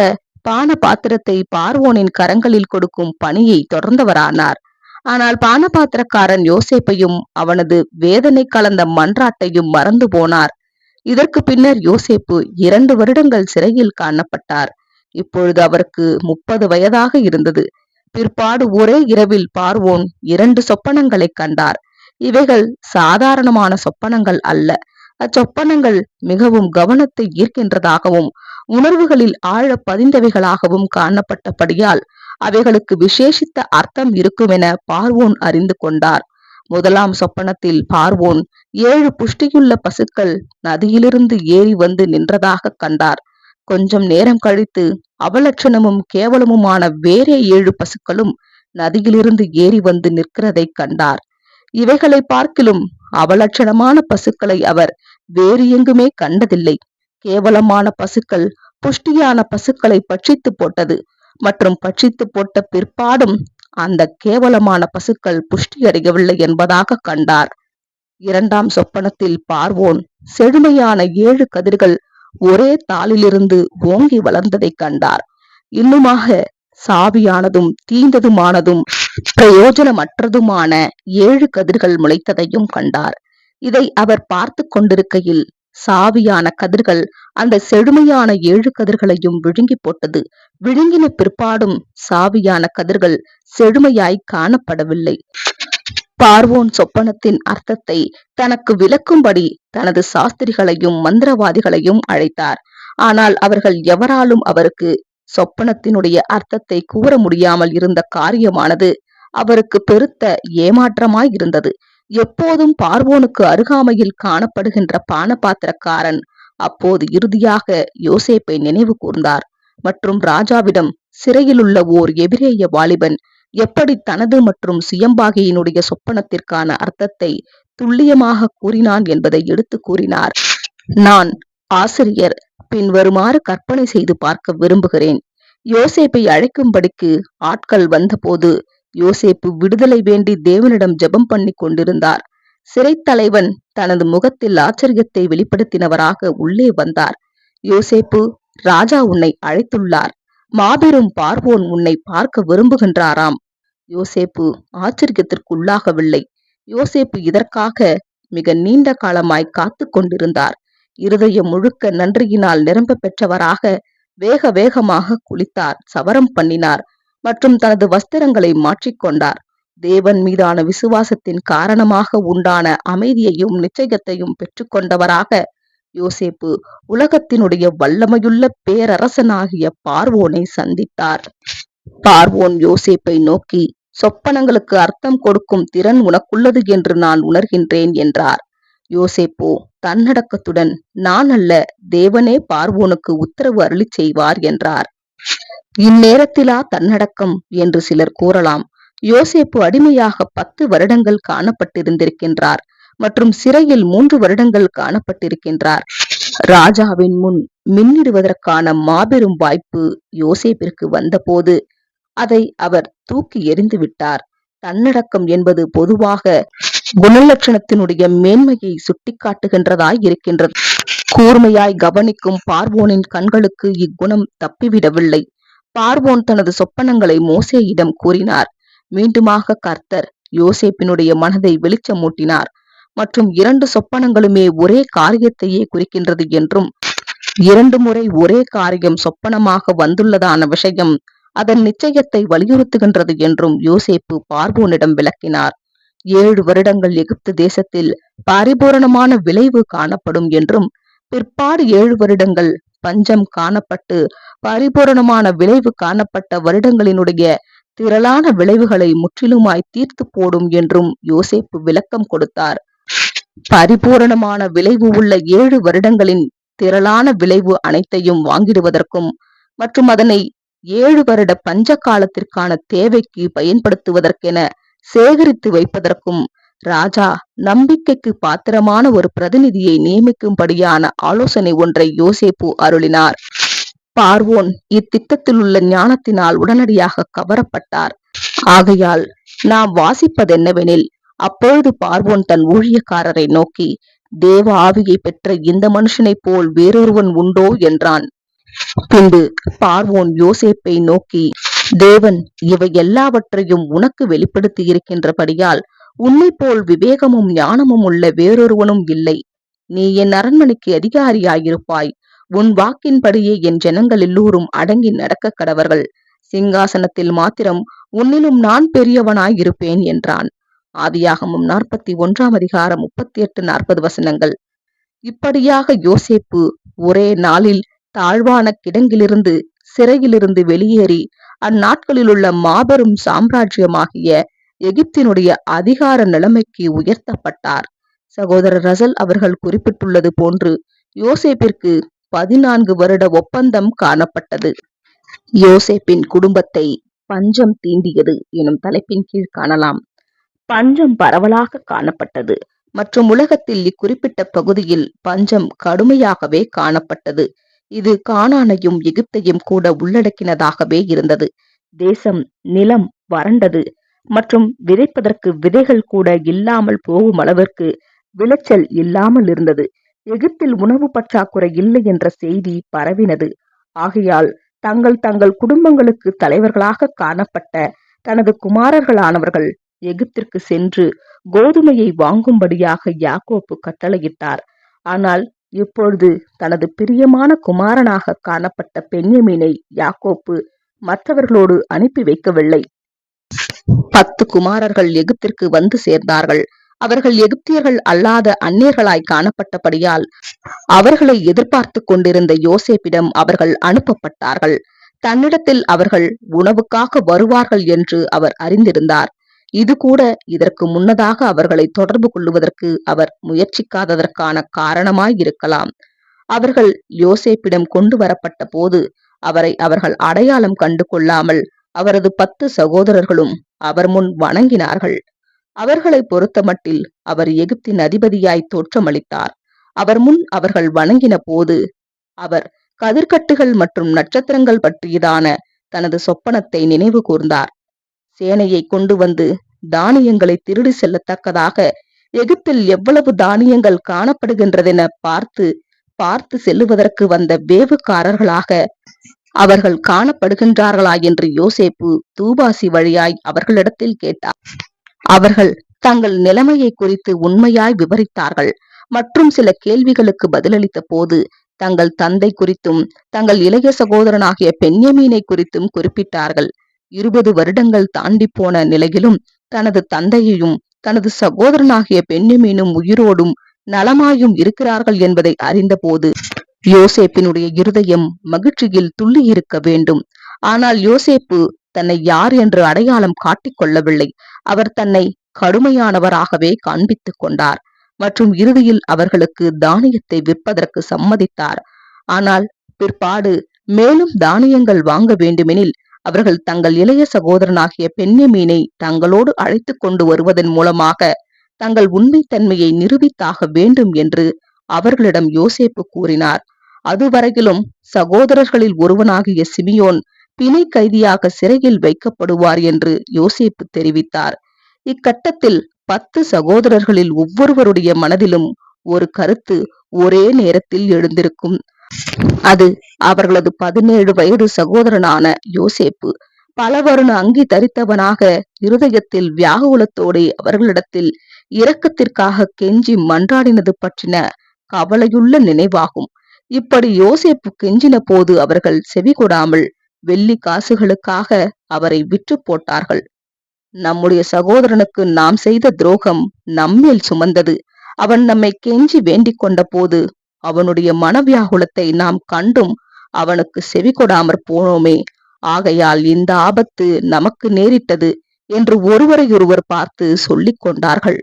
பானபாத்திரத்தை பார்வோனின் கரங்களில் கொடுக்கும் பணியை தொடர்ந்தவரானார். ஆனால் பானபாத்திரக்காரன் யோசேப்பையும் அவனது வேதனை கலந்த மன்றாட்டையும் மறந்து போனார். இதற்கு பின்னர் யோசேப்பு 2 வருடங்கள் சிறையில் காணப்பட்டார். இப்பொழுது அவருக்கு 30 வயதாக இருந்தது. பிற்பாடு ஒரே இரவில் பார்வோன் 2 சொப்பனங்களை கண்டார். இவைகள் சாதாரணமான சொப்பனங்கள் அல்ல. அச்சொப்பனங்கள் மிகவும் கவனத்தை ஈர்க்கின்றதாகவும் உணர்வுகளில் ஆழ பதிந்தவைகளாகவும் காணப்பட்டபடியால் அவைகளுக்கு விசேஷித்த அர்த்தம் இருக்குமென பார்வோன் அறிந்து கொண்டார். முதலாம் சொப்பனத்தில் பார்வோன் 7 புஷ்டியுள்ள பசுக்கள் நதியிலிருந்து ஏறி வந்து நின்றதாக கண்டார். கொஞ்சம் நேரம் கழித்து அவலட்சணமும் கேவலமுமான வேறே 7 பசுக்களும் நதியிலிருந்து ஏறி வந்து நிற்கிறதை கண்டார். இவைகளை பார்க்கிலும் அவலட்சணமான பசுக்களை அவர் வேறு எங்குமே கண்டதில்லை. கேவலமான பசுக்கள் புஷ்டியான பசுக்களை பட்சித்து போட்டது மற்றும் பட்சித்து போட்ட பிற்பாடும் அந்த கேவலமான பசுக்கள் புஷ்டியடையவில்லை என்பதாக கண்டார். 2ஆம் சொப்பனத்தில் பார்வோன் செழுமையான 7 கதிர்கள் ஒரே தாளிலிருந்து ஓங்கி வளர்ந்ததை கண்டார். இன்னுமாக சாவியானதும் தீந்ததுமானதும் பிரயோஜனமற்றதுமான 7 கதிர்கள் முளைத்ததையும் கண்டார். இதை அவர் பார்த்து கொண்டிருக்கையில் சாவியான கதிர்கள் அந்த செழுமையான 7 கதிர்களையும் விழுங்கி போட்டது. விழுங்கின பிற்பாடும் சாவியான கதிர்கள் செழுமையாய் காணப்படவில்லை. பார்வோன் சொப்பனத்தின் அர்த்தத்தை தனக்கு விளக்கும்படி தனது சாஸ்திரிகளையும் மந்திரவாதிகளையும் அழைத்தார். ஆனால் அவர்கள் எவராலும் அவருக்கு சொப்பனத்தினுடைய அர்த்தத்தை கூற முடியாமல் இருந்த காரியமானது அவருக்கு பெருத்த ஏமாற்றமாய் இருந்தது. எப்போதும் பார்வோனுக்கு அருகாமையில் காணப்படுகின்ற பானபாத்திரக்காரன் அப்போது இறுதியாக யோசேப்பை நினைவு கூர்ந்தார் மற்றும் ராஜாவிடம் சிறையிலுள்ள ஓர் எபிரேய வாலிபன் எப்படி தனது மற்றும் சுயம்பாகியினுடைய சொப்பனத்திற்கான அர்த்தத்தை துல்லியமாக கூறினான் என்பதை எடுத்து கூறினார். நான் ஆசிரியர் பின்வருமாறு கற்பனை செய்து பார்க்க விரும்புகிறேன். யோசேப்பை அழைக்கும்படிக்கு ஆட்கள் வந்தபோது யோசேப்பு விடுதலை வேண்டி தேவனிடம் ஜெபம் பண்ணி கொண்டிருந்தார். சிறைத்தலைவன் தனது முகத்தில் ஆச்சரியத்தை வெளிப்படுத்தினவராக உள்ளே வந்தார். யோசேப்பு, ராஜா உன்னை அழைத்துள்ளார். மாபெரும் பார்வோன் உன்னை பார்க்க விரும்புகின்றாராம். யோசேப்பு ஆச்சரியத்திற்குள்ளாகவில்லை. யோசேப்பு இதற்காக மிக நீண்ட காலமாய் காத்து கொண்டிருந்தார். இருதயம் முழுக்க நன்றியினால் நிரம்ப பெற்றவராக வேக வேகமாக குளித்தார், சவரம் பண்ணினார் மற்றும் தனது வஸ்திரங்களை மாற்றிக்கொண்டார். தேவன் மீதான விசுவாசத்தின் காரணமாக உண்டான அமைதியையும் நிச்சயத்தையும் பெற்றுக்கொண்டவராக யோசேப்பு உலகத்தினுடைய வல்லமையுள்ள பேரரசனாகிய பார்வோனை சந்தித்தார். பார்வோன் யோசேப்பை நோக்கி, சொப்பனங்களுக்கு அர்த்தம் கொடுக்கும் திறன் உனக்குள்ளது என்று நான் உணர்கின்றேன் என்றார். யோசேப்போ தன்னடக்கத்துடன், நான் அல்ல, தேவனே பார்வோனுக்கு உத்தரவு அருளி செய்வார் என்றார். இந்நேரத்திலா தன்னடக்கம் என்று சிலர் கூறலாம். யோசேப்பு அடிமையாக 10 வருடங்கள் காணப்பட்டிருந்திருக்கின்றார் மற்றும் சிறையில் 3 வருடங்கள் காணப்பட்டிருக்கின்றார். ராஜாவின் முன் மின்னிடுவதற்கான மாபெரும் வாய்ப்பு யோசேப்பிற்கு வந்தபோது அதை அவர் தூக்கி எறிந்து விட்டார். தன்னடக்கம் என்பது பொதுவாக குணலட்சணத்தினுடைய மேன்மையை சுட்டிக்காட்டுகின்றதாய் இருக்கின்றது. கூர்மையாய் கவனிக்கும் பார்வோனின் கண்களுக்கு இக்குணம் தப்பிவிடவில்லை. பார்வோன் தனது சொப்பனங்களை மோசேயிடம் கூறினார். மீண்டுமாக கர்த்தர் யோசேப்பினுடைய மனதை வெளிச்சமூட்டினார் மற்றும் 2 சொப்பனங்களுமே ஒரே காரியத்தையே குறிக்கின்றது என்றும் 2 முறை ஒரே காரியம் சொப்பனமாக வந்துள்ளதான விஷயம் அதன் நிச்சயத்தை வலியுறுத்துகின்றது என்றும் யோசேப்பு பார்வோனிடம் விளக்கினார். 7 வருடங்கள் எகிப்து தேசத்தில் பரிபூரணமான விளைவு காணப்படும் என்றும் பிற்பாடு 7 வருடங்கள் பஞ்சம் காணப்பட்டு பரிபூரணமான விளைவு காணப்பட்ட வருடங்களினுடைய திரளான விளைவுகளை முற்றிலுமாய் தீர்த்து போடும் என்றும் யோசேப்பு விளக்கம் கொடுத்தார். பரிபூரணமான விளைவு உள்ள 7 வருடங்களின் திரளான விளைவு அனைத்தையும் வாங்கிடுவதற்கும் மற்றும் அதனை 7 வருட பஞ்ச காலத்திற்கான தேவைக்கு பயன்படுத்துவதற்கென சேகரித்து வைப்பதற்கும் ராஜா நம்பிக்கைக்கு பாத்திரமான ஒரு பிரதிநிதியை நியமிக்கும்படியான ஆலோசனை ஒன்றை யோசேப்பு அருளினார். பார்வோன் இத்திட்டத்தில் உள்ள ஞானத்தினால் உடனடியாக கவரப்பட்டார். ஆகையால் நாம் வாசிப்பதென்னவெனில், அப்பொழுது பார்வோன் தன் ஊழியக்காரரை நோக்கி, தேவ ஆவியை பெற்ற இந்த மனுஷனைப் போல் வேறொருவன் உண்டோ என்றான். பின்பு பார்வோன் யோசேப்பை நோக்கி, தேவன் இவை எல்லாவற்றையும் உனக்கு வெளிப்படுத்தி இருக்கின்றபடியால் உன்னை போல் விவேகமும் ஞானமும் உள்ள வேறொருவனும் இல்லை. நீ என் அரண்மனைக்கு அதிகாரியாயிருப்பாய். உன் வாக்கின்படியே என் ஜனங்கள் எல்லோரும் அடங்கி நடக்க கடவர்கள். சிங்காசனத்தில் மாத்திரம் உன்னிலும் நான் பெரியவனாயிருப்பேன் என்றான். ஆதியாகமம் 41 அதிகாரம் 38-40 வசனங்கள். இப்படியாக யோசேப்பு ஒரே நாளில் தாழ்வான கிடங்கிலிருந்து சிறையிலிருந்து வெளியேறி அந்நாட்களிலுள்ள மாபெரும் சாம்ராஜ்யமாகிய எகிப்தினுடைய அதிகார நிலைமைக்கு உயர்த்தப்பட்டார். சகோதரர் ரசல் அவர்கள் குறிப்பிட்டுள்ளது போன்று யோசேப்பிற்கு 14 வருட ஒப்பந்தம் காணப்பட்டது. யோசேப்பின் குடும்பத்தை பஞ்சம் தீண்டியது எனும் தலைப்பின் கீழ் காணலாம். பஞ்சம் பரவலாக காணப்பட்டது மற்றும் உலகத்தில் இக்குறிப்பிட்ட பகுதியில் பஞ்சம் கடுமையாகவே காணப்பட்டது. இது கானானையும் எகிப்தையும் கூட உள்ளடக்கினதாகவே இருந்தது. தேசம் நிலம் வறண்டது மற்றும் விதைப்பதற்கு விதைகள் கூட இல்லாமல் போகும் அளவிற்கு விளைச்சல் இல்லாமல் இருந்தது. எகிப்தில் உணவு பற்றாக்குறை இல்லை என்ற செய்தி பரவினது. ஆகையால் தங்கள் குடும்பங்களுக்கு தலைவர்களாக காணப்பட்ட தனது குமாரர்களானவர்கள் எகிப்திற்கு சென்று கோதுமையை வாங்கும்படியாக யாக்கோப்பு கட்டளையிட்டார். ஆனால் இப்பொழுது தனது பிரியமான குமாரனாக காணப்பட்ட பென்யமீனை யாக்கோப்பு மற்றவர்களோடு அனுப்பி வைக்கவில்லை. 10 குமாரர்கள் எகிப்திற்கு வந்து சேர்ந்தார்கள். அவர்கள் எகிப்தியர்கள் அல்லாத அந்நியர்களாய் காணப்பட்டபடியால் அவர்களை எதிர்பார்த்து கொண்டிருந்த யோசேப்பிடம் அவர்கள் அனுப்பப்பட்டார்கள். தன்னிடத்தில் அவர்கள் உணவுக்காக வருவார்கள் என்று அவர் அறிந்திருந்தார். இது கூட இதற்கு முன்னதாக அவர்களை தொடர்பு கொள்ளுவதற்கு அவர் முயற்சிக்காததற்கான காரணமாயிருக்கலாம். அவர்கள் யோசேப்பிடம் கொண்டு வரப்பட்ட போது அவரை அவர்கள் அடையாளம் கண்டு கொள்ளாமல் அவரது 10 சகோதரர்களும் அவர் முன் வணங்கினார்கள். அவர்களை பொறுத்தமட்டில் அவர் எகிப்தின் அதிபதியாய் தோற்றமளித்தார். அவர் முன் அவர்கள் வணங்கின போது அவர் கதிர்க்கட்டுகள் மற்றும் நட்சத்திரங்கள் பற்றியதான தனது சொப்பனத்தை நினைவு கூர்ந்தார். சேனையை கொண்டு வந்து தானியங்களை திருடி செல்லத்தக்கதாக எகிப்தில் எவ்வளவு தானியங்கள் காணப்படுகின்றதென பார்த்து பார்த்து செல்லுவதற்கு வந்த வேவுக்காரர்களாக அவர்கள் காணப்படுகின்றார்களா என்று யோசேப்பு தூபாசி வழியாய் அவர்களிடத்தில் கேட்டார். அவர்கள் தங்கள் நிலைமையை குறித்து உண்மையாய் விவரித்தார்கள். மற்றும் சில கேள்விகளுக்கு பதிலளித்த போது தங்கள் தந்தை குறித்தும் தங்கள் இளைய சகோதரனாகிய பென்யமீனை குறித்தும் குறிப்பிட்டார்கள். 20 வருடங்கள் தாண்டி போன நிலையிலும் தனது தந்தையையும் தனது சகோதரனாகிய பென்யமீனும் உயிரோடும் நலமாயும் இருக்கிறார்கள் என்பதை அறிந்தபோது யோசேப்பினுடைய இருதயம் மகிழ்ச்சியில் துள்ளி இருக்க வேண்டும். ஆனால் யோசேப்பு தன்னை யார் என்று அடையாளம் காட்டிக் கொள்ளவில்லை. அவர் தன்னை கடுமையானவராகவே காண்பித்துக் கொண்டார் மற்றும் இறுதியில் அவர்களுக்கு தானியத்தை விற்பதற்கு சம்மதித்தார். ஆனால் பிற்பாடு மேலும் தானியங்கள் வாங்க வேண்டுமெனில் அவர்கள் தங்கள் இளைய சகோதரனாகிய பென்யமீனை தங்களோடு அழைத்து கொண்டு வருவதன் மூலமாக தங்கள் உண்மைத்தன்மையை நிரூபித்தாக வேண்டும் என்று அவர்களிடம் யோசேப்பு கூறினார். அதுவரையிலும் சகோதரர்களில் ஒருவனாகிய சிமியோன் பிணை கைதியாக சிறையில் வைக்கப்படுவார் என்று யோசேப்பு தெரிவித்தார். இக்கட்டத்தில் 10 சகோதரர்களில் ஒவ்வொருவருடைய மனதிலும் ஒரு கருத்து ஒரே நேரத்தில் எழுந்திருக்கும். அது அவர்களது 17 வயது சகோதரனான யோசேப்பு பல வருண அங்கி தரித்தவனாக இருதயத்தில் வியாகுலத்தோடு அவர்களிடத்தில் இரக்கத்திற்காக கெஞ்சி மன்றாடினது பற்றின கவலையுள்ள நினைவாகும். இப்படி யோசேப்பு கெஞ்சின போது அவர்கள் செவிகொடாமல் வெள்ளி காசுகளுக்காக அவரை விற்று போட்டார்கள். நம்முடைய சகோதரனுக்கு நாம் செய்த துரோகம் நம்மேல் சுமந்தது. அவன் நம்மை கெஞ்சி வேண்டிக் கொண்ட போது அவனுடைய மனவியாகுலத்தை நாம் கண்டும் அவனுக்கு செவி கொடாமற் போனோமே, ஆகையால் இந்த ஆபத்து நமக்கு நேரிட்டது என்று ஒருவரையொருவர் பார்த்து சொல்லிக் கொண்டார்கள்.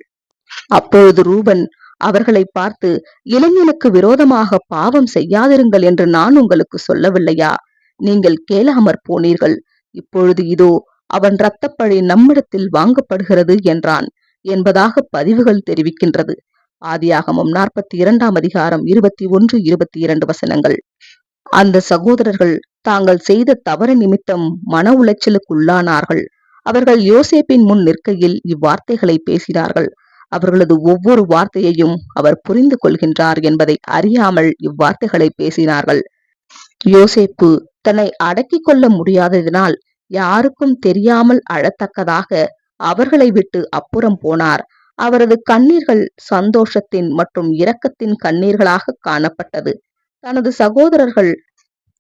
அப்பொழுது ரூபன் அவர்களை பார்த்து, இளைஞனுக்கு விரோதமாக பாவம் செய்யாதிருங்கள் என்று நான் உங்களுக்கு சொல்லவில்லையா? நீங்கள் கேளாமற் போனீர்கள். இப்பொழுது இதோ அவன் இரத்தப்பழி நம்மிடத்தில் வாங்கப்படுகிறது என்றான் என்பதாக பதிவுகள் தெரிவிக்கின்றது. ஆதியாகமம் 42 அதிகாரம் 21, 22 வசனங்கள். அந்த சகோதரர்கள் தாங்கள் செய்த தவறு நிமித்தம் மன உளைச்சலுக்கு உள்ளானார்கள். அவர்கள் யோசேப்பின் முன் நிற்கையில் இவ்வார்த்தைகளை பேசினார்கள். அவர்களது ஒவ்வொரு வார்த்தையையும் அவர் புரிந்து கொள்கின்றார் என்பதை அறியாமல் இவ்வார்த்தைகளை பேசினார்கள். யோசேப்பு தன்னை அடக்கிக் கொள்ள முடியாததினால் யாருக்கும் தெரியாமல் அழத்தக்கதாக அவர்களை விட்டு அப்புறம் போனார். அவரது கண்ணீர்கள் சந்தோஷத்தின் மற்றும் இரக்கத்தின் கண்ணீர்களாக காணப்பட்டது. தனது சகோதரர்கள்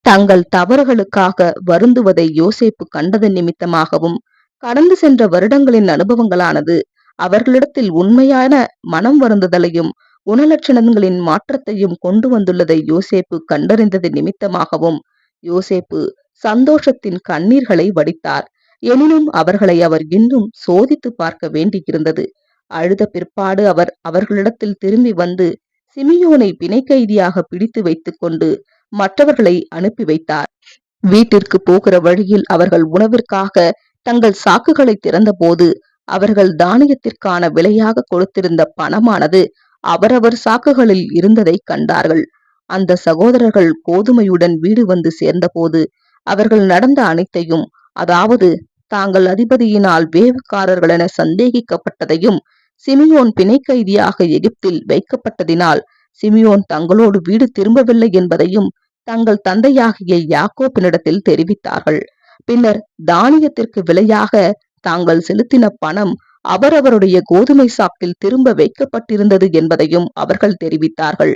தங்கள் தவறுகளுக்காக வருந்துவதை யோசேப்பு கண்டதன் நிமித்தமாகவும் கடந்து சென்ற வருடங்களின் அனுபவங்களானது அவர்களிடத்தில் உண்மையான மனம் வருந்துதலையும் குணலட்சணங்களின் மாற்றத்தையும் கொண்டு வந்துள்ளதை யோசேப்பு கண்டறிந்தது நிமித்தமாகவும் யோசேப்பு சந்தோஷத்தின் கண்ணீர்களை வடித்தார். எனினும் அவர்களை அவர் இன்னும் சோதித்து பார்க்க வேண்டியிருந்தது. அழுத பிற்பாடு அவர் அவர்களிடத்தில் திரும்பி வந்து சிமியோனை பிணை கைதியாக பிடித்து வைத்துக் கொண்டு மற்றவர்களை அனுப்பி வைத்தார். வீட்டிற்கு போகிற வழியில் அவர்கள் உணவிற்காக தங்கள் சாக்குகளை திறந்த போது அவர்கள் தானியத்திற்கான விலையாக கொடுத்திருந்த பணமானது அவரவர் சாக்குகளில் இருந்ததை கண்டார்கள். அந்த சகோதரர்கள் கோதுமையுடன் வீடு வந்து சேர்ந்தபோது அவர்கள் நடந்த அனைத்தையும், அதாவது தாங்கள் அதிபதியினால் வேவுக்காரர்கள் என சந்தேகிக்கப்பட்டதையும், சிமியோன் பிணை கைதியாக எகிப்தில் வைக்கப்பட்டதினால் சிமியோன் தங்களோடு வீடு திரும்பவில்லை என்பதையும் தங்கள் தந்தையாகிய யாக்கோபினிடத்தில் தெரிவித்தார்கள். பின்னர் தானியத்திற்கு விலையாக தாங்கள் செலுத்தின பணம் அவரவருடைய கோதுமை சாக்கில் திரும்ப வைக்கப்பட்டிருந்தது என்பதையும் அவர்கள் தெரிவித்தார்கள்.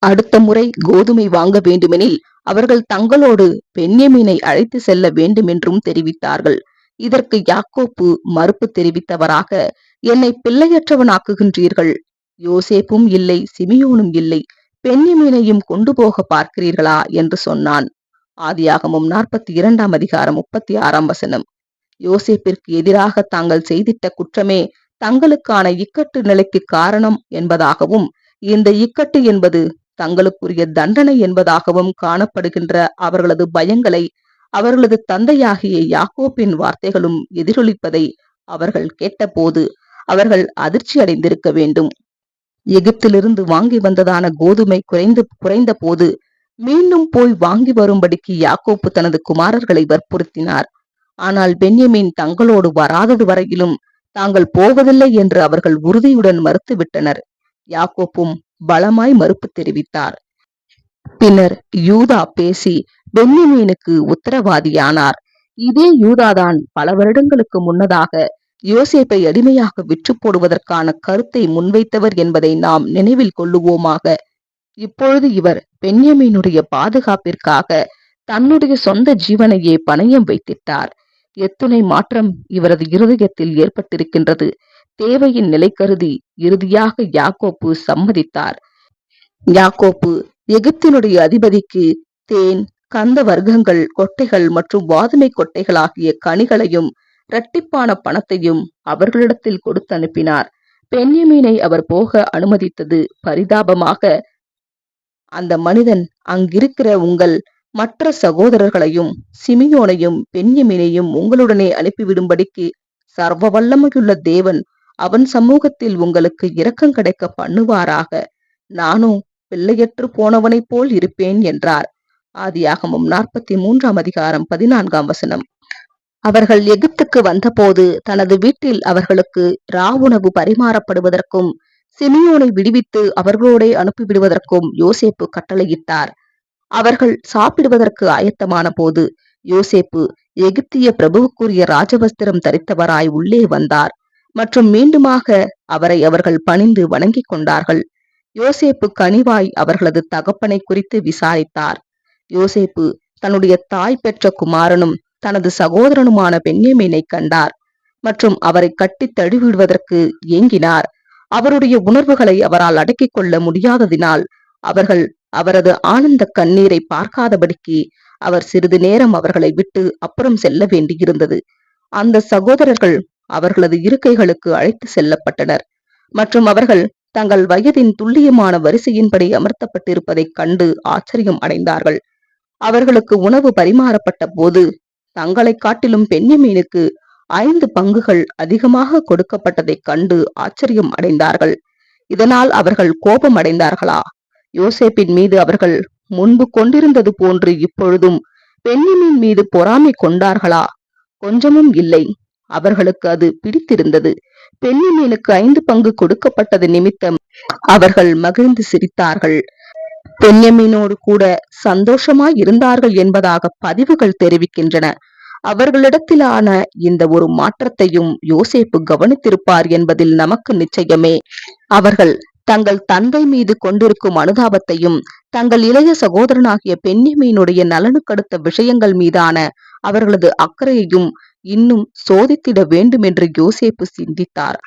அடுத்த முறை கோதுமை வாங்க வேண்டுமெனில் அவர்கள் தங்களோடு பென்யமீனை அழைத்து செல்ல வேண்டும் என்றும் தெரிவித்தார்கள். இதற்கு யாக்கோப்பு மறுப்பு தெரிவித்தவராக, என்னை பிள்ளையற்றவனாக்குகின்றீர்கள். யோசேப்பும் இல்லை, சிமியோனும் இல்லை, பென்யமீனையும் கொண்டு போக பார்க்கிறீர்களா என்று சொன்னான். ஆதியாகமம் 42 அதிகாரம் 36 யோசேப்பிற்கு எதிராக தாங்கள் செய்திட்ட குற்றமே தங்களுக்கான இக்கட்டு நிலைக்கு காரணம் என்பதாகவும், இந்த இக்கட்டு என்பது தங்களுக்குரிய தண்டனை என்பதாகவும் காணப்படுகின்ற அவர்களது பயங்களை அவர்களது தந்தையாகிய யாக்கோப்பின் வார்த்தைகளும் எதிரொலிப்பதை அவர்கள் கேட்டபோது அவர்கள் அதிர்ச்சி அடைந்திருக்க வேண்டும். எகிப்திலிருந்து வாங்கி வந்ததான கோதுமை குறைந்த போது மீண்டும் போய் வாங்கி வரும்படிக்கு யாக்கோப்பு தனது குமாரர்களை வற்புறுத்தினார். ஆனால் பென்யமீன் தங்களோடு வராதது வரையிலும் தாங்கள் போவதில்லை என்று அவர்கள் உறுதியுடன் மறுத்துவிட்டனர். யாக்கோப்பும் பலமாய் மறுப்பு தெரிவித்தார். பின்னர் யூதா பேசி பென்யமீனுக்கு உத்தரவாதியானார். இதே யூதாதான் பல வருடங்களுக்கு முன்னதாக யோசேப்பை அடிமையாக விற்று போடுவதற்கான கருத்தை முன்வைத்தவர் என்பதை நாம் நினைவில் கொள்ளுவோமாக. இப்பொழுது இவர் பென்யமீனுடைய பாதுகாப்பிற்காக தன்னுடைய சொந்த ஜீவனையே பணயம் வைத்திட்டார். எத்துணை மாற்றம் இவரது இருதயத்தில் ஏற்பட்டிருக்கின்றது. தேவையின் நிலை கருதி இறுதியாக யாக்கோப்பு சம்மதித்தார். யாக்கோப்பு எகிப்தினுடைய அதிபதிக்கு தேன், கந்த வர்க்கங்கள், கொட்டைகள் மற்றும் வாதுமை கொட்டைகள் ஆகிய கனிகளையும் இரட்டிப்பான பணத்தையும் அவர்களிடத்தில் கொடுத்து அனுப்பினார். பென்யமீனை அவர் போக அனுமதித்தது பரிதாபமாக, அந்த மனிதன் அங்கிருக்கிற உங்கள் மற்ற சகோதரர்களையும் சிமியோனையும் பென்யமீனையும் உங்களுடனே அனுப்பிவிடும்படிக்கு சர்வ வல்லமையுள்ள தேவன் அவன் சமூகத்தில் உங்களுக்கு இரக்கம் கிடைக்க பண்ணுவாராக. நானோ பிள்ளையற்று போனவனைப் போல் இருப்பேன் என்றார். ஆதியாகமம் 43 அதிகாரம் 14 அவர்கள் எகிப்துக்கு வந்தபோது தனது வீட்டில் அவர்களுக்கு உணவு பரிமாறப்படுவதற்கும் சிமியோனை விடுவித்து அவர்களோடே அனுப்பிவிடுவதற்கும் யோசேப்பு கட்டளையிட்டார். அவர்கள் சாப்பிடுவதற்கு ஆயத்தமான போது யோசேப்பு எகிப்திய பிரபுவுக்குரிய ராஜவஸ்திரம் தரித்தவராய் உள்ளே வந்தார் மற்றும் மீண்டுமாக அவரை அவர்கள் பணிந்து வணங்கிக் கொண்டார்கள். யோசேப்பு கனிவாய் அவர்களது தகப்பனை குறித்து விசாரித்தார். யோசேப்பு தன்னுடைய தாய் பெற்ற குமாரனும் தனது சகோதரனுமான பென்யமீனை கண்டார் மற்றும் அவரை கட்டி தழுவிடுவதற்கு ஏங்கினார். அவருடைய உணர்வுகளை அவரால் அடக்கிக் கொள்ள முடியாததினால் அவர்கள் அவரது ஆனந்த கண்ணீரை பார்க்காதபடிக்கு அவர் சிறிது நேரம் அவர்களை விட்டு அப்புறம் செல்ல வேண்டியிருந்தது. அந்த சகோதரர்கள் அவர்களது இருக்கைகளுக்கு அழைத்து செல்லப்பட்டனர் மற்றும் அவர்கள் தங்கள் வயதின் துல்லியமான வரிசையின்படி அமர்த்தப்பட்டிருப்பதைக் கண்டு ஆச்சரியம் அடைந்தார்கள். அவர்களுக்கு உணவு பரிமாறப்பட்ட போது தங்களை காட்டிலும் பென்யமீனுக்கு 5 பங்குகள் அதிகமாக கொடுக்கப்பட்டதைக் கண்டு ஆச்சரியம் அடைந்தார்கள். இதனால் அவர்கள் கோபம் அடைந்தார்களா? யோசேப்பின் மீது அவர்கள் முன்பு கொண்டிருந்தது போன்று இப்பொழுதும் பென்யமீன் மீது பொறாமை கொண்டார்களா? கொஞ்சமும் இல்லை. அவர்களுக்கு அது பிடித்திருந்தது. பென்யமீனுக்கு 5 பங்கு கொடுக்கப்பட்டது நிமித்தம் அவர்கள் மகிழ்ந்து சிரித்தார்கள். பென்யமீனோடு கூட சந்தோஷமாய் இருந்தார்கள் என்பதாக பதிவுகள் தெரிவிக்கின்றன. அவர்களிடத்திலான இந்த ஒரு மாற்றத்தையும் யோசேப்பு கவனித்திருப்பார் என்பதில் நமக்கு நிச்சயமே. அவர்கள் தங்கள் தந்தை மீது கொண்டிருக்கும் அனுதாபத்தையும் தங்கள் இளைய சகோதரனாகிய பென்யமீனுடைய நலனுக்கடுத்த விஷயங்கள் மீதான அவர்களது அக்கறையையும் இன்னும் சோதித்திட வேண்டும் என்று யோசேப்பு சிந்தித்தார்.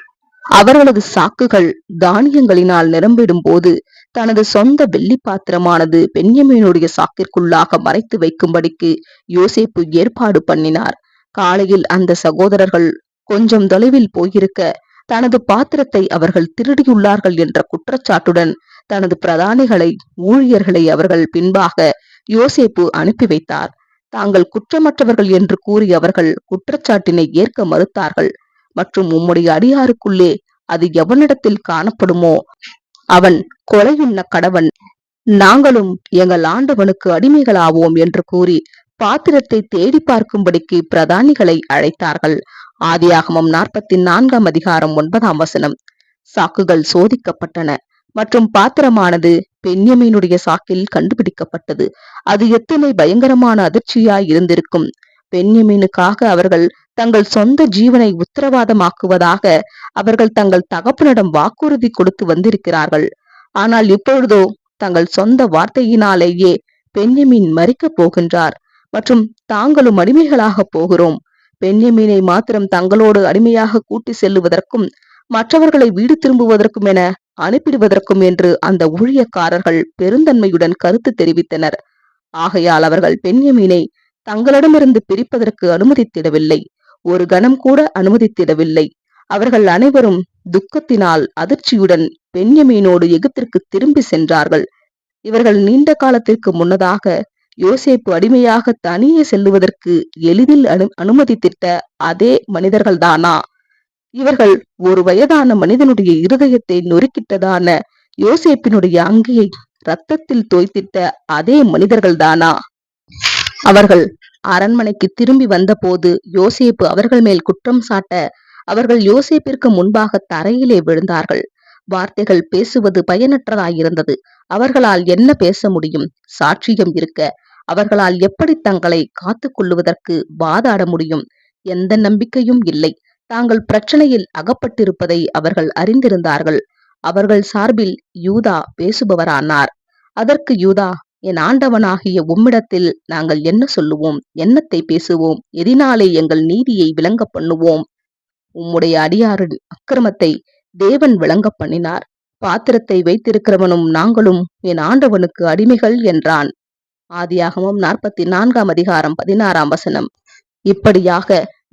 அவர்களது சாக்குகள் தானியங்களினால் நிரம்பிடும் போது தனது சொந்த வெள்ளி பாத்திரமானது பென்யமீனுடைய சாக்கிற்குள்ளாக மறைத்து வைக்கும்படிக்கு யோசேப்பு ஏற்பாடு பண்ணினார். காலையில் அந்த சகோதரர்கள் கொஞ்சம் தொலைவில் போயிருக்க தனது பாத்திரத்தை அவர்கள் திருடியுள்ளார்கள் என்ற குற்றச்சாட்டுடன் தனது பிரதானிகளை, ஊழியர்களை அவர்கள் பின்பாக யோசேப்பு அனுப்பி வைத்தார். தாங்கள் குற்றமற்றவர்கள் என்று கூறி அவர்கள் குற்றச்சாட்டினை ஏற்க மறுத்தார்கள் மற்றும் உம்முடைய அடியாருக்குள்ளே அது எவனிடத்தில் காணப்படுமோ அவன் கொலையுண்ண கடவன், நாங்களும் எங்கள் ஆண்டவனுக்கு அடிமைகளாவோம் என்று கூறி பாத்திரத்தை தேடி பார்க்கும்படிக்கு பிரதானிகளை அழைத்தார்கள். ஆதியாகமம் 44 அதிகாரம் 9 சாக்குகள் சோதிக்கப்பட்டன மற்றும் பாத்திரமானது பென்யமீனுடைய சாக்கில் கண்டுபிடிக்கப்பட்டது. அது எத்தனை பயங்கரமான அதிர்ச்சியாய் இருந்திருக்கும். பென்யமீனுக்காக அவர்கள் தங்கள் சொந்த ஜீவனை உத்தரவாதமாக்குவதாக அவர்கள் தங்கள் தகப்பனிடம் வாக்குறுதி கொடுத்து வந்திருக்கிறார்கள். ஆனால் இப்பொழுதோ தங்கள் சொந்த வார்த்தையினாலேயே பென்யமீன் மரிக்கப் போகின்றார் மற்றும் தாங்களும் அடிமைகளாக போகிறோம். பென்யமீனை மாத்திரம் தங்களோடு அடிமையாக கூட்டி செல்லுவதற்கும் மற்றவர்களை வீடு திரும்புவதற்கும் என அனுப்பிடுவதற்கும் என்று அந்த ஊழியக்காரர்கள் பெருந்தன்மையுடன் கருத்து தெரிவித்தனர். ஆகையால் அவர்கள் பென்யமீனை தங்களிடமிருந்து பிரிப்பதற்கு அனுமதித்திடவில்லை. ஒரு கணம் கூட அனுமதித்திடவில்லை. அவர்கள் அனைவரும் துக்கத்தினால் அதிர்ச்சியுடன் பென்யமீனோடு எகிப்திற்கு திரும்பி சென்றார்கள். இவர்கள் நீண்ட காலத்திற்கு முன்னதாக யோசேப்பு அடிமையாக தனியே செல்லுவதற்கு எளிதில் அனுமதித்திட்ட அதே மனிதர்கள்தானா? இவர்கள் ஒரு வயதான மனிதனுடைய இருதயத்தை நொறுக்கிட்டதான யோசேப்பினுடைய அங்கியை ரத்தத்தில் தோய்த்திட்ட அதே மனிதர்கள்தானா? அவர்கள் அரண்மனைக்கு திரும்பி வந்தபோது யோசேப்பு அவர்கள் மேல் குற்றம் சாட்ட அவர்கள் யோசேப்பிற்கு முன்பாக தரையிலே விழுந்தார்கள். வார்த்தைகள் பேசுவது பயனற்றதாயிருந்தது. அவர்களால் என்ன பேச முடியும்? சாட்சியம் இருக்க அவர்களால் எப்படி தங்களை காத்து கொள்ளுவதற்கு வாதாட முடியும்? எந்த நம்பிக்கையும் இல்லை. தாங்கள் பிரச்சனையில் அகப்பட்டிருப்பதை அவர்கள் அறிந்திருந்தார்கள். அவர்கள் சார்பில் யூதா பேசுபவரானார். அதற்கு யூதா, என் ஆண்டவனாகிய உம்மிடத்தில் நாங்கள் என்ன சொல்லுவோம்? என்னத்தை பேசுவோம்? எதினாலே எங்கள் நீதியை விளங்க பண்ணுவோம்? உம்முடைய அடியாரின் அக்கிரமத்தை தேவன் விளங்க பண்ணினார். பாத்திரத்தை வைத்திருக்கிறவனும் நாங்களும் என் ஆண்டவனுக்கு அடிமைகள் என்றான். ஆதியாகமம் 44:16 இப்படியாக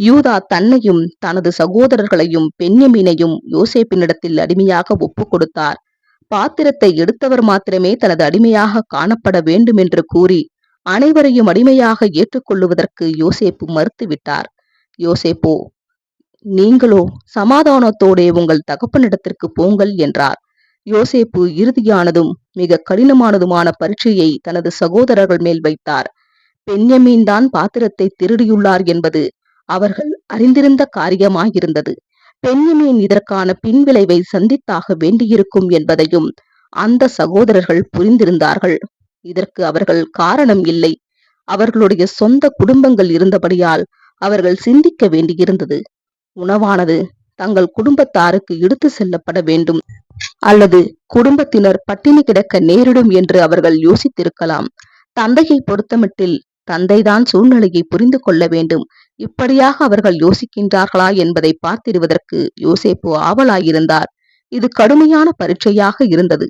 யூதா தன்னையும் தனது சகோதரர்களையும் பென்யமீனையும் யோசேப்பினிடத்தில் அடிமையாக ஒப்பு கொடுத்தார். பாத்திரத்தை எடுத்தவர் மாத்திரமே தனது அடிமையாக காணப்பட வேண்டும் என்று கூறி அனைவரையும் அடிமையாக ஏற்றுக்கொள்ளுவதற்கு யோசேப்பு மறுத்துவிட்டார். யோசேப்போ, நீங்களோ சமாதானத்தோடே உங்கள் தகப்பனிடத்திற்கு போங்கள் என்றார். யோசேப்பு இறுதியானதும் மிக கடினமானதுமான பரீட்சையை தனது சகோதரர்கள் மேல் வைத்தார். பென்யமீன் தான் பாத்திரத்தை திருடியுள்ளார் என்பது அவர்கள் அறிந்திருந்த காரியமாயிருந்தது. பென்யமீன் இதற்கான பின்விளைவை சந்தித்தாக வேண்டியிருக்கும் என்பதையும் அந்த சகோதரர்கள் புரிந்திருந்தார்கள். இதற்கு அவர்கள் காரணம் இல்லை. அவர்களுடைய சொந்த குடும்பங்கள் இருந்தபடியால் அவர்கள் சிந்திக்க வேண்டியிருந்தது. உணவானது தங்கள் குடும்பத்தாருக்கு எடுத்து செல்லப்பட வேண்டும் அல்லது குடும்பத்தினர் பட்டினி கிடக்க நேரிடும் என்று அவர்கள் யோசித்திருக்கலாம். தந்தையை பொறுத்தமட்டில் தந்தைதான் சூழ்நிலையை புரிந்து கொள்ள வேண்டும். இப்படியாக அவர்கள் யோசிக்கின்றார்களா என்பதை பார்த்திடுவதற்கு யோசேப்பு ஆவலாயிருந்தார். இது கடுமையான பரீட்சையாக இருந்தது.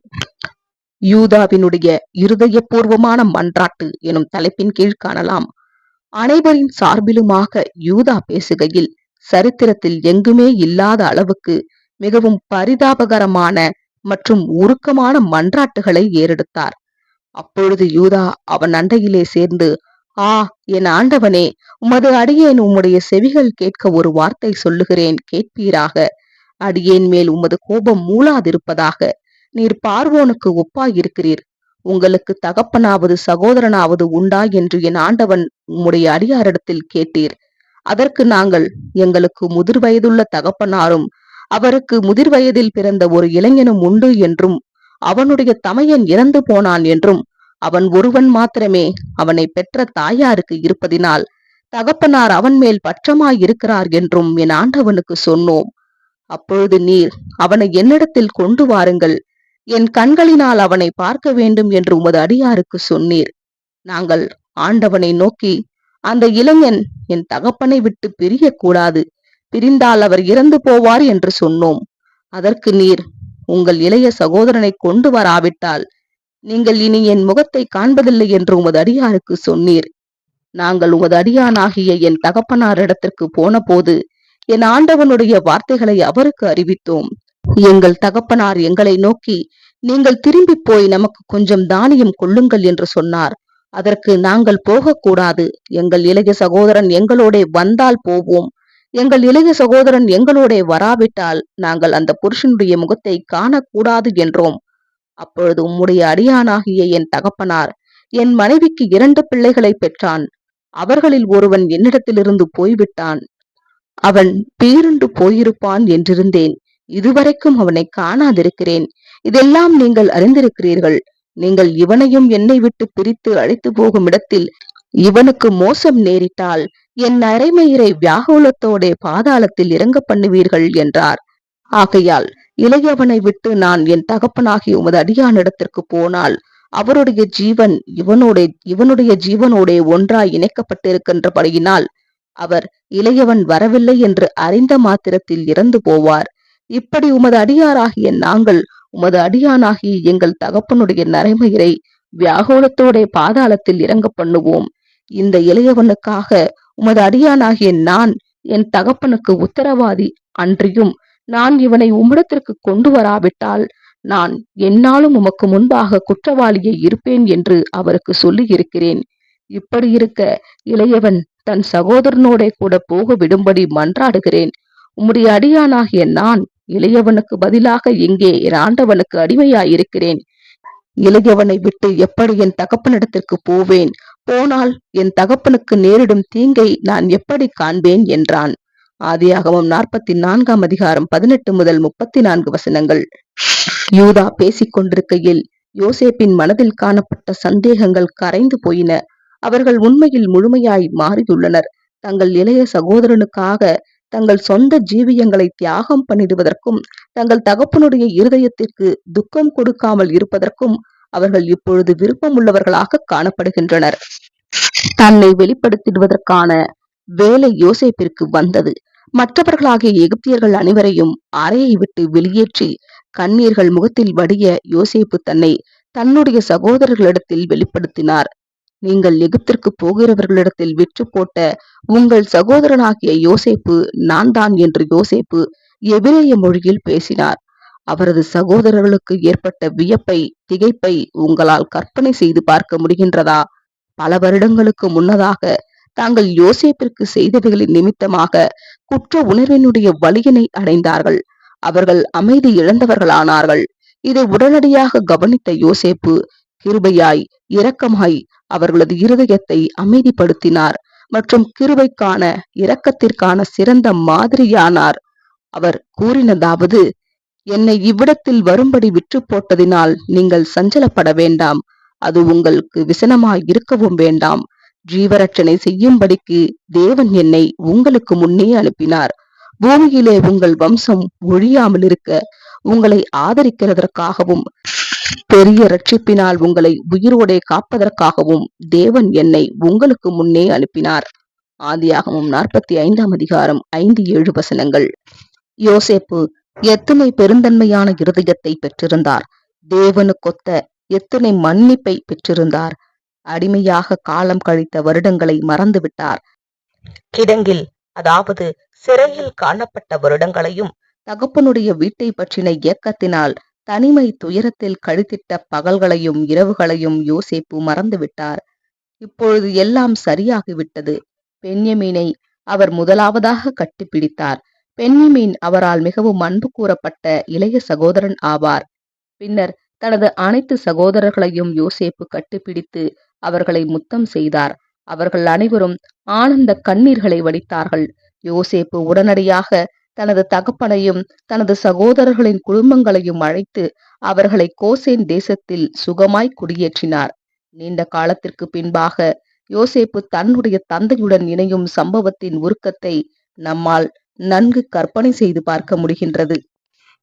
யூதாவினுடைய இருதயபூர்வமான மன்றாட்டு எனும் தலைப்பின் கீழ் காணலாம். அனைவரின் சார்பிலுமாக யூதா பேசுகையில் சரித்திரத்தில் எங்குமே இல்லாத அளவுக்கு மிகவும் பரிதாபகரமான மற்றும் உருக்கமான மன்றாட்டுகளை ஏறெடுத்தார். அப்பொழுது யூதா அவன் அண்டையிலே சேர்ந்து, ஆ, என் ஆண்டவனே, உமது அடியேன் உம்முடைய செவிகள் கேட்க ஒரு வார்த்தை சொல்லுகிறேன், கேட்பீராக. அடியேன் மேல் உமது கோபம் மூளாதிருப்பதாக. நீர் பார்வோனுக்கு ஒப்பாயிருக்கிறீர். உங்களுக்கு தகப்பனாவது சகோதரனாவது உண்டா என்று என் ஆண்டவன் உம்முடைய அடியாரிடத்தில் கேட்டீர். அதற்கு நாங்கள், எங்களுக்கு முதிர் வயதுள்ள தகப்பனாரும் அவருக்கு முதிர் வயதில் பிறந்த ஒரு இளைஞனும் உண்டு என்றும் அவனுடைய தமையன் இறந்து போனான் என்றும் அவன் ஒருவன் மாத்திரமே அவனை பெற்ற தாயாருக்கு இருப்பதினால் தகப்பனார் அவன் மேல் பட்சமாயிருக்கிறார் என்றும் என் ஆண்டவனுக்கு சொன்னோம். அப்பொழுது நீர் அவனை என்னிடத்தில் கொண்டு வாருங்கள், என் கண்களினால் அவனை பார்க்க வேண்டும் என்று உமது அடியாருக்கு சொன்னீர். நாங்கள் ஆண்டவனை நோக்கி, அந்த இளைஞன் என் தகப்பனை விட்டு பிரியக்கூடாது, பிரிந்தால் அவர் இறந்து போவார் என்று சொன்னோம். அதற்கு நீர், உங்கள் இளைய சகோதரனை கொண்டு வராவிட்டால் நீங்கள் இனி என் முகத்தை காண்பதில்லை என்று உமது அடியாருக்கு சொன்னீர். நாங்கள் உமது அடியானாகிய என் தகப்பனாரிடத்திற்கு போன போது என் ஆண்டவனுடைய வார்த்தைகளை அவருக்கு அறிவித்தோம். எங்கள் தகப்பனார் எங்களை நோக்கி, நீங்கள் திரும்பி போய் நமக்கு கொஞ்சம் தானியம் கொள்ளுங்கள் என்று சொன்னார். அதற்கு நாங்கள் போகக்கூடாது, எங்கள் இளைய சகோதரன் எங்களோட வந்தால் போவோம், எங்கள் இளைய சகோதரன் எங்களோட வராவிட்டால் நாங்கள் அந்த புருஷனுடைய முகத்தை காணக்கூடாது என்றோம். அப்பொழுது உம்முடைய அடியானாகிய என் தகப்பனார் என் மனைவிக்கு 2 பிள்ளைகளை பெற்றான். அவர்களில் ஒருவன் என்னிடத்திலிருந்து போய்விட்டான். அவன் பேருண்டு போயிருப்பான் என்றிருந்தேன். இதுவரைக்கும் அவனை காணாதிருக்கிறேன். இதெல்லாம் நீங்கள் அறிந்திருக்கிறீர்கள். நீங்கள் இவனையும் என்னை விட்டு பிரித்து அழைத்து போகும் இடத்தில் இவனுக்கு மோசம் நேரிட்டால் என் அரைமயிரை வியாகுலத்தோட பாதாளத்தில் இறங்க பண்ணுவீர்கள் என்றார். ஆகையால் இளையவனை விட்டு நான் என் தகப்பனாகிய உமது அடியானிடத்திற்கு போனால் அவருடைய ஜீவன் இவனுடைய ஜீவனோட ஒன்றாய் இணைக்கப்பட்டிருக்கின்றபடியினால் அவர் இளையவன் வரவில்லை என்று அறிந்த மாத்திரத்தில் இறந்து போவார். இப்படி உமது அடியாராகிய நாங்கள் உமது அடியானாகிய எங்கள் தகப்பனுடைய நரைமயிரை வியாகுலத்தோட பாதாளத்தில் இறங்க பண்ணுவோம். இந்த இளையவனுக்காக உமது அடியானாகிய நான் என் தகப்பனுக்கு உத்தரவாதி அன்றியும் நான் இவனை உம்மிடத்திற்கு கொண்டு வராவிட்டால் நான் எந்நாளும் உமக்கு முன்பாக குற்றவாளியை இருப்பேன் என்று அவருக்கு சொல்லி இருக்கிறேன். இப்படி இருக்க இளையவன் தன் சகோதரனோட கூட போக விடும்படி மன்றாடுகிறேன். உம்முடைய அடியானாகிய நான் இளையவனுக்கு பதிலாக இங்கே என் ஆண்டவனுக்கு அடிமையாயிருக்கிறேன். இளையவனை விட்டு எப்படி என் தகப்பனிடத்திற்கு போவேன்? போனால் என் தகப்பனுக்கு நேரிடும் தீங்கை நான் எப்படி காண்பேன் என்றான். ஆதியாகமம் 44 அதிகாரம் 18 முதல் 34 வசனங்கள். யூதா பேசிக் கொண்டிருக்கையில் யோசேப்பின் மனதில் காணப்பட்ட சந்தேகங்கள் கரைந்து போயின. அவர்கள் உண்மையில் முழுமையாய் மாறியுள்ளனர். தங்கள் இளைய சகோதரனுக்காக தங்கள் சொந்த ஜீவியங்களை தியாகம் பண்ணிடுவதற்கும் தங்கள் தகப்பனுடைய இருதயத்திற்கு துக்கம் கொடுக்காமல் இருப்பதற்கும் அவர்கள் இப்பொழுது விருப்பமுள்ளவர்களாக காணப்படுகின்றனர். தன்னை வெளிப்படுத்திடுவதற்கான வேலை யோசேப்பிற்கு வந்தது. மற்றவர்களாகிய எகிப்தியர்கள் அனைவரையும் அறையை விட்டு வெளியேற்றி கண்ணீர்கள் முகத்தில் வடிய யோசேப்பு தன்னுடைய சகோதரர்களிடத்தில் வெளிப்படுத்தினார். நீங்கள் எகிப்திற்கு போகிறவர்களிடத்தில் விற்று போட்ட உங்கள் சகோதரனாகிய யோசேப்பு நான் தான் என்று யோசேப்பு எபிரேய மொழியில் பேசினார். அவரது சகோதரர்களுக்கு ஏற்பட்ட வியப்பை, திகைப்பை உங்களால் கற்பனை செய்து பார்க்க முடிகின்றதா? பல வருடங்களுக்கு முன்னதாக தாங்கள் யோசேப்பிற்கு செய்தவைகளின் நிமித்தமாக குற்ற உணர்வினுடைய வலியினை அடைந்தார்கள். அவர்கள் அமைதி இழந்தவர்களானார்கள். இதை உடனடியாக கவனித்த யோசேப்பு கிருபையாய் இரக்கமாய் அவர்களது இருதயத்தை அமைதிப்படுத்தினார் மற்றும் கிருபைக்கான இரக்கத்திற்கான சிறந்த மாதிரியானார். அவர் கூறினதாவது, என்னை இவ்விடத்தில் வரும்படி விற்று போட்டதினால் நீங்கள் சஞ்சலப்பட வேண்டாம். அது உங்களுக்கு விசனமாய் இருக்கவும் வேண்டாம். ஜீவரட்சணை செய்யும்படிக்கு தேவன் என்னை உங்களுக்கு முன்னே அனுப்பினார். பூமியிலே உங்கள் வம்சம் ஒழியாமல் இருக்க உங்களை ஆதரிக்கிறதற்காகவும் பெரிய ரட்சிப்பினால் உங்களை உயிரோடே காப்பதற்காகவும் தேவன் என்னை உங்களுக்கு முன்னே அனுப்பினார். ஆதியாகமம் 45 அதிகாரம் 5-7 வசனங்கள். யோசேப்பு எத்தனை பெருந்தன்மையான இருதயத்தை பெற்றிருந்தார்! தேவனுக்கொத்த எத்தனை மன்னிப்பை பெற்றிருந்தார்! அடிமையாக காலம் கழித்த வருடங்களை மறந்துவிட்டார். கிடங்கில், அதாவது சிறையில் காணப்பட்ட வருடங்களையும் தகப்பனுடைய வீட்டை பற்றின இயக்கத்தினால் தனிமை துயரத்தில் கழித்திட்ட பகல்களையும் இரவுகளையும் யோசேப்பு மறந்துவிட்டார். இப்பொழுது எல்லாம் சரியாகிவிட்டது. பென்யமீனை அவர் முதலாவதாக கட்டிப்பிடித்தார். பென்யமீன் அவரால் மிகவும் அன்பு கூறப்பட்ட இளைய சகோதரன் ஆவார். பின்னர் தனது அனைத்து சகோதரர்களையும் யோசேப்பு கட்டிப்பிடித்து அவர்களை முத்தம் செய்தார். அவர்கள் அனைவரும் ஆனந்த கண்ணீர்களை வடித்தார்கள். யோசேப்பு உடனடியாக தனது தகப்பனையும் தனது சகோதரர்களின் குடும்பங்களையும் அழைத்து அவர்களை கோசேன் தேசத்தில் சுகமாய் குடியேற்றினார். நீண்ட காலத்திற்கு பின்பாக யோசேப்பு தன்னுடைய தந்தையுடன் இணையும் சம்பவத்தின் உருக்கத்தை நம்மால் நன்கு கற்பனை செய்து பார்க்க முடிகின்றது.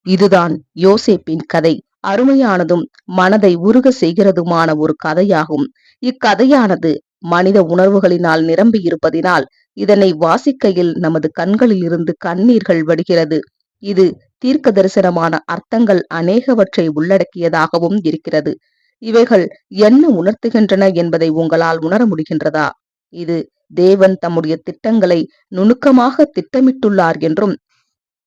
இதுதான் யோசேப்பின் கதை. அருமையானதும் மனதை உருக செய்கிறதுமான ஒரு கதையாகும். இக்கதையானது மனித உணர்வுகளினால் நிரம்பி இருப்பதினால் இதனை வாசிக்கையில் நமது கண்களில் இருந்து கண்ணீர்கள் வடிகிறது. இது தீர்க்க தரிசனமான அர்த்தங்கள் அநேகவற்றை உள்ளடக்கியதாகவும் இருக்கிறது. இவைகள் என்ன உணர்த்துகின்றன என்பதை உங்களால் உணர முடிகின்றதா? இது தேவன் தம்முடைய திட்டங்களை நுணுக்கமாக திட்டமிட்டுள்ளார் என்றும்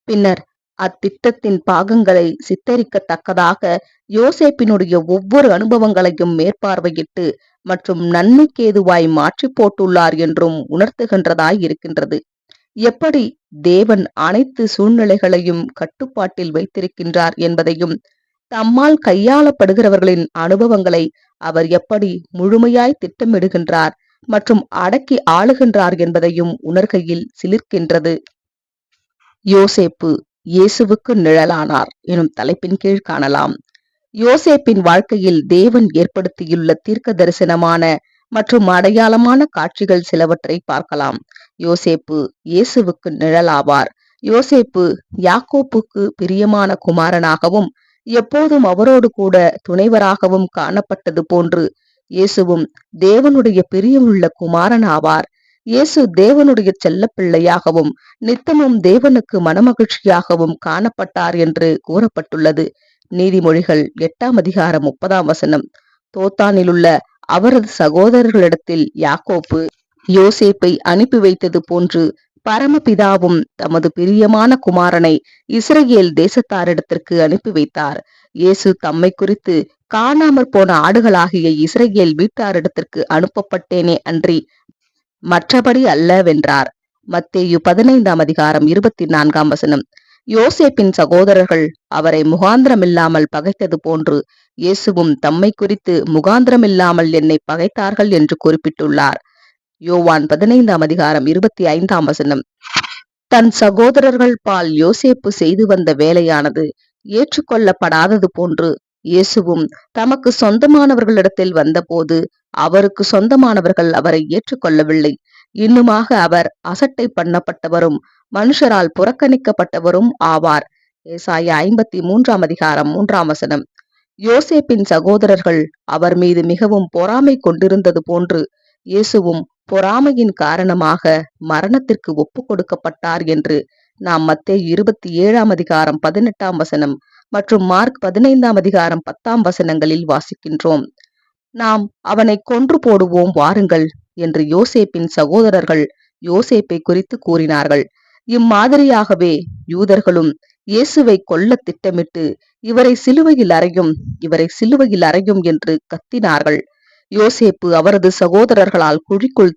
பின்னர் அத்திட்டத்தின் பாகங்களை சித்தரிக்கத்தக்கதாக யோசேப்பினுடைய ஒவ்வொரு அனுபவங்களையும் மேற்பார்வையிட்டு மற்றும் நன்மைக்கேதுவாய் மாற்றி போட்டுள்ளார் என்றும் உணர்த்துகின்றதாய் இருக்கின்றது. எப்படி தேவன் அனைத்து சூழ்நிலைகளையும் கட்டுப்பாட்டில் வைத்திருக்கின்றார் என்பதையும் தம்மால் கையாளப்படுகிறவர்களின் அனுபவங்களை அவர் எப்படி முழுமையாய் திட்டமிடுகின்றார் மற்றும் அடக்கி ஆளுகின்றார் என்பதையும் உணர்கையில் சிலிர்க்கின்றது. யோசேப்பு இயேசுவுக்கு நிழலானார் எனும் தலைப்பின் கீழ் காணலாம். யோசேப்பின் வாழ்க்கையில் தேவன் ஏற்படுத்தியுள்ள தீர்க்க தரிசனமான மற்றும் அடையாளமான காட்சிகள் சிலவற்றை பார்க்கலாம். யோசேப்பு இயேசுவுக்கு நிழலாவார். யோசேப்பு யாக்கோப்புக்கு பிரியமான குமாரனாகவும் எப்போதும் அவரோடு கூட துணைவராகவும் காணப்பட்டது போன்று இயேசுவும் தேவனுடைய பிரியமுள்ள குமாரன் ஆவார். இயேசு தேவனுடைய செல்லப்பிள்ளையாகவும் நித்தமும் தேவனுக்கு மனமகிழ்ச்சியாகவும் காணப்பட்டார் என்று கூறப்பட்டுள்ளது. நீதிமொழிகள் 8 அதிகாரம் 30 தோத்தானிலுள்ள அவரது சகோதரர்களிடத்தில் யாக்கோப்பு யோசேப்பை அனுப்பி வைத்தது போன்று பரமபிதாவும் தமது பிரியமான குமாரனை இஸ்ரவேல் தேசத்தாரிடத்திற்கு அனுப்பி வைத்தார். இயேசு தம்மை குறித்து காணாமற் போன ஆடுகளாகிய இஸ்ரவேல் வீட்டாரிடத்திற்கு அனுப்பப்பட்டேனே அன்றி மற்றபடி அல்லவென்றார். மத்தேயு 15 அதிகாரம் 24 யோசேப்பின் சகோதரர்கள் அவரை முகாந்திரமில்லாமல் பகைத்தது போன்று இயேசுவும் தம்மை குறித்து முகாந்திரமில்லாமல் என்னை பகைத்தார்கள் என்று குறிப்பிட்டுள்ளார். யோவான் 15 அதிகாரம் 25 தன் சகோதரர்கள் பால் யோசேப்பு செய்து வந்த வேலையானது ஏற்றுக்கொள்ளப்படாதது போன்று இயேசுவும் தமக்கு சொந்தமானவர்களிடத்தில் வந்தபோது அவருக்கு சொந்தமானவர்கள் அவரை ஏற்றுக்கொள்ளவில்லை. இன்னுமாக அவர் அசட்டை பண்ணப்பட்டவரும் மனுஷரால் புறக்கணிக்கப்பட்டவரும் ஆவார். ஏசாயா 53 அதிகாரம் 3 யோசேப்பின் சகோதரர்கள் அவர் மீது மிகவும் பொறாமை கொண்டிருந்தது போன்று இயேசுவும் பொறாமையின் காரணமாக மரணத்திற்கு ஒப்பு கொடுக்கப்பட்டார் என்று நாம் மத்தேயு 27 அதிகாரம் 18 மற்றும் மார்க் 15 அதிகாரம் 10 வாசிக்கின்றோம். நாம் அவனை கொன்று போடுவோம் வாருங்கள் என்று யோசேப்பின் சகோதரர்கள் யோசேப்பை குறித்து கூறினார்கள். இம்மாதிரியாகவே யூதர்களும் இயேசுவை கொல்ல திட்டமிட்டு இவரை சிலுவையில் அறையும், இவரை சிலுவையில் அறையும் என்று கத்தினார்கள். யோசேப்பு அவரது சகோதரர்களால் குழிக்குள்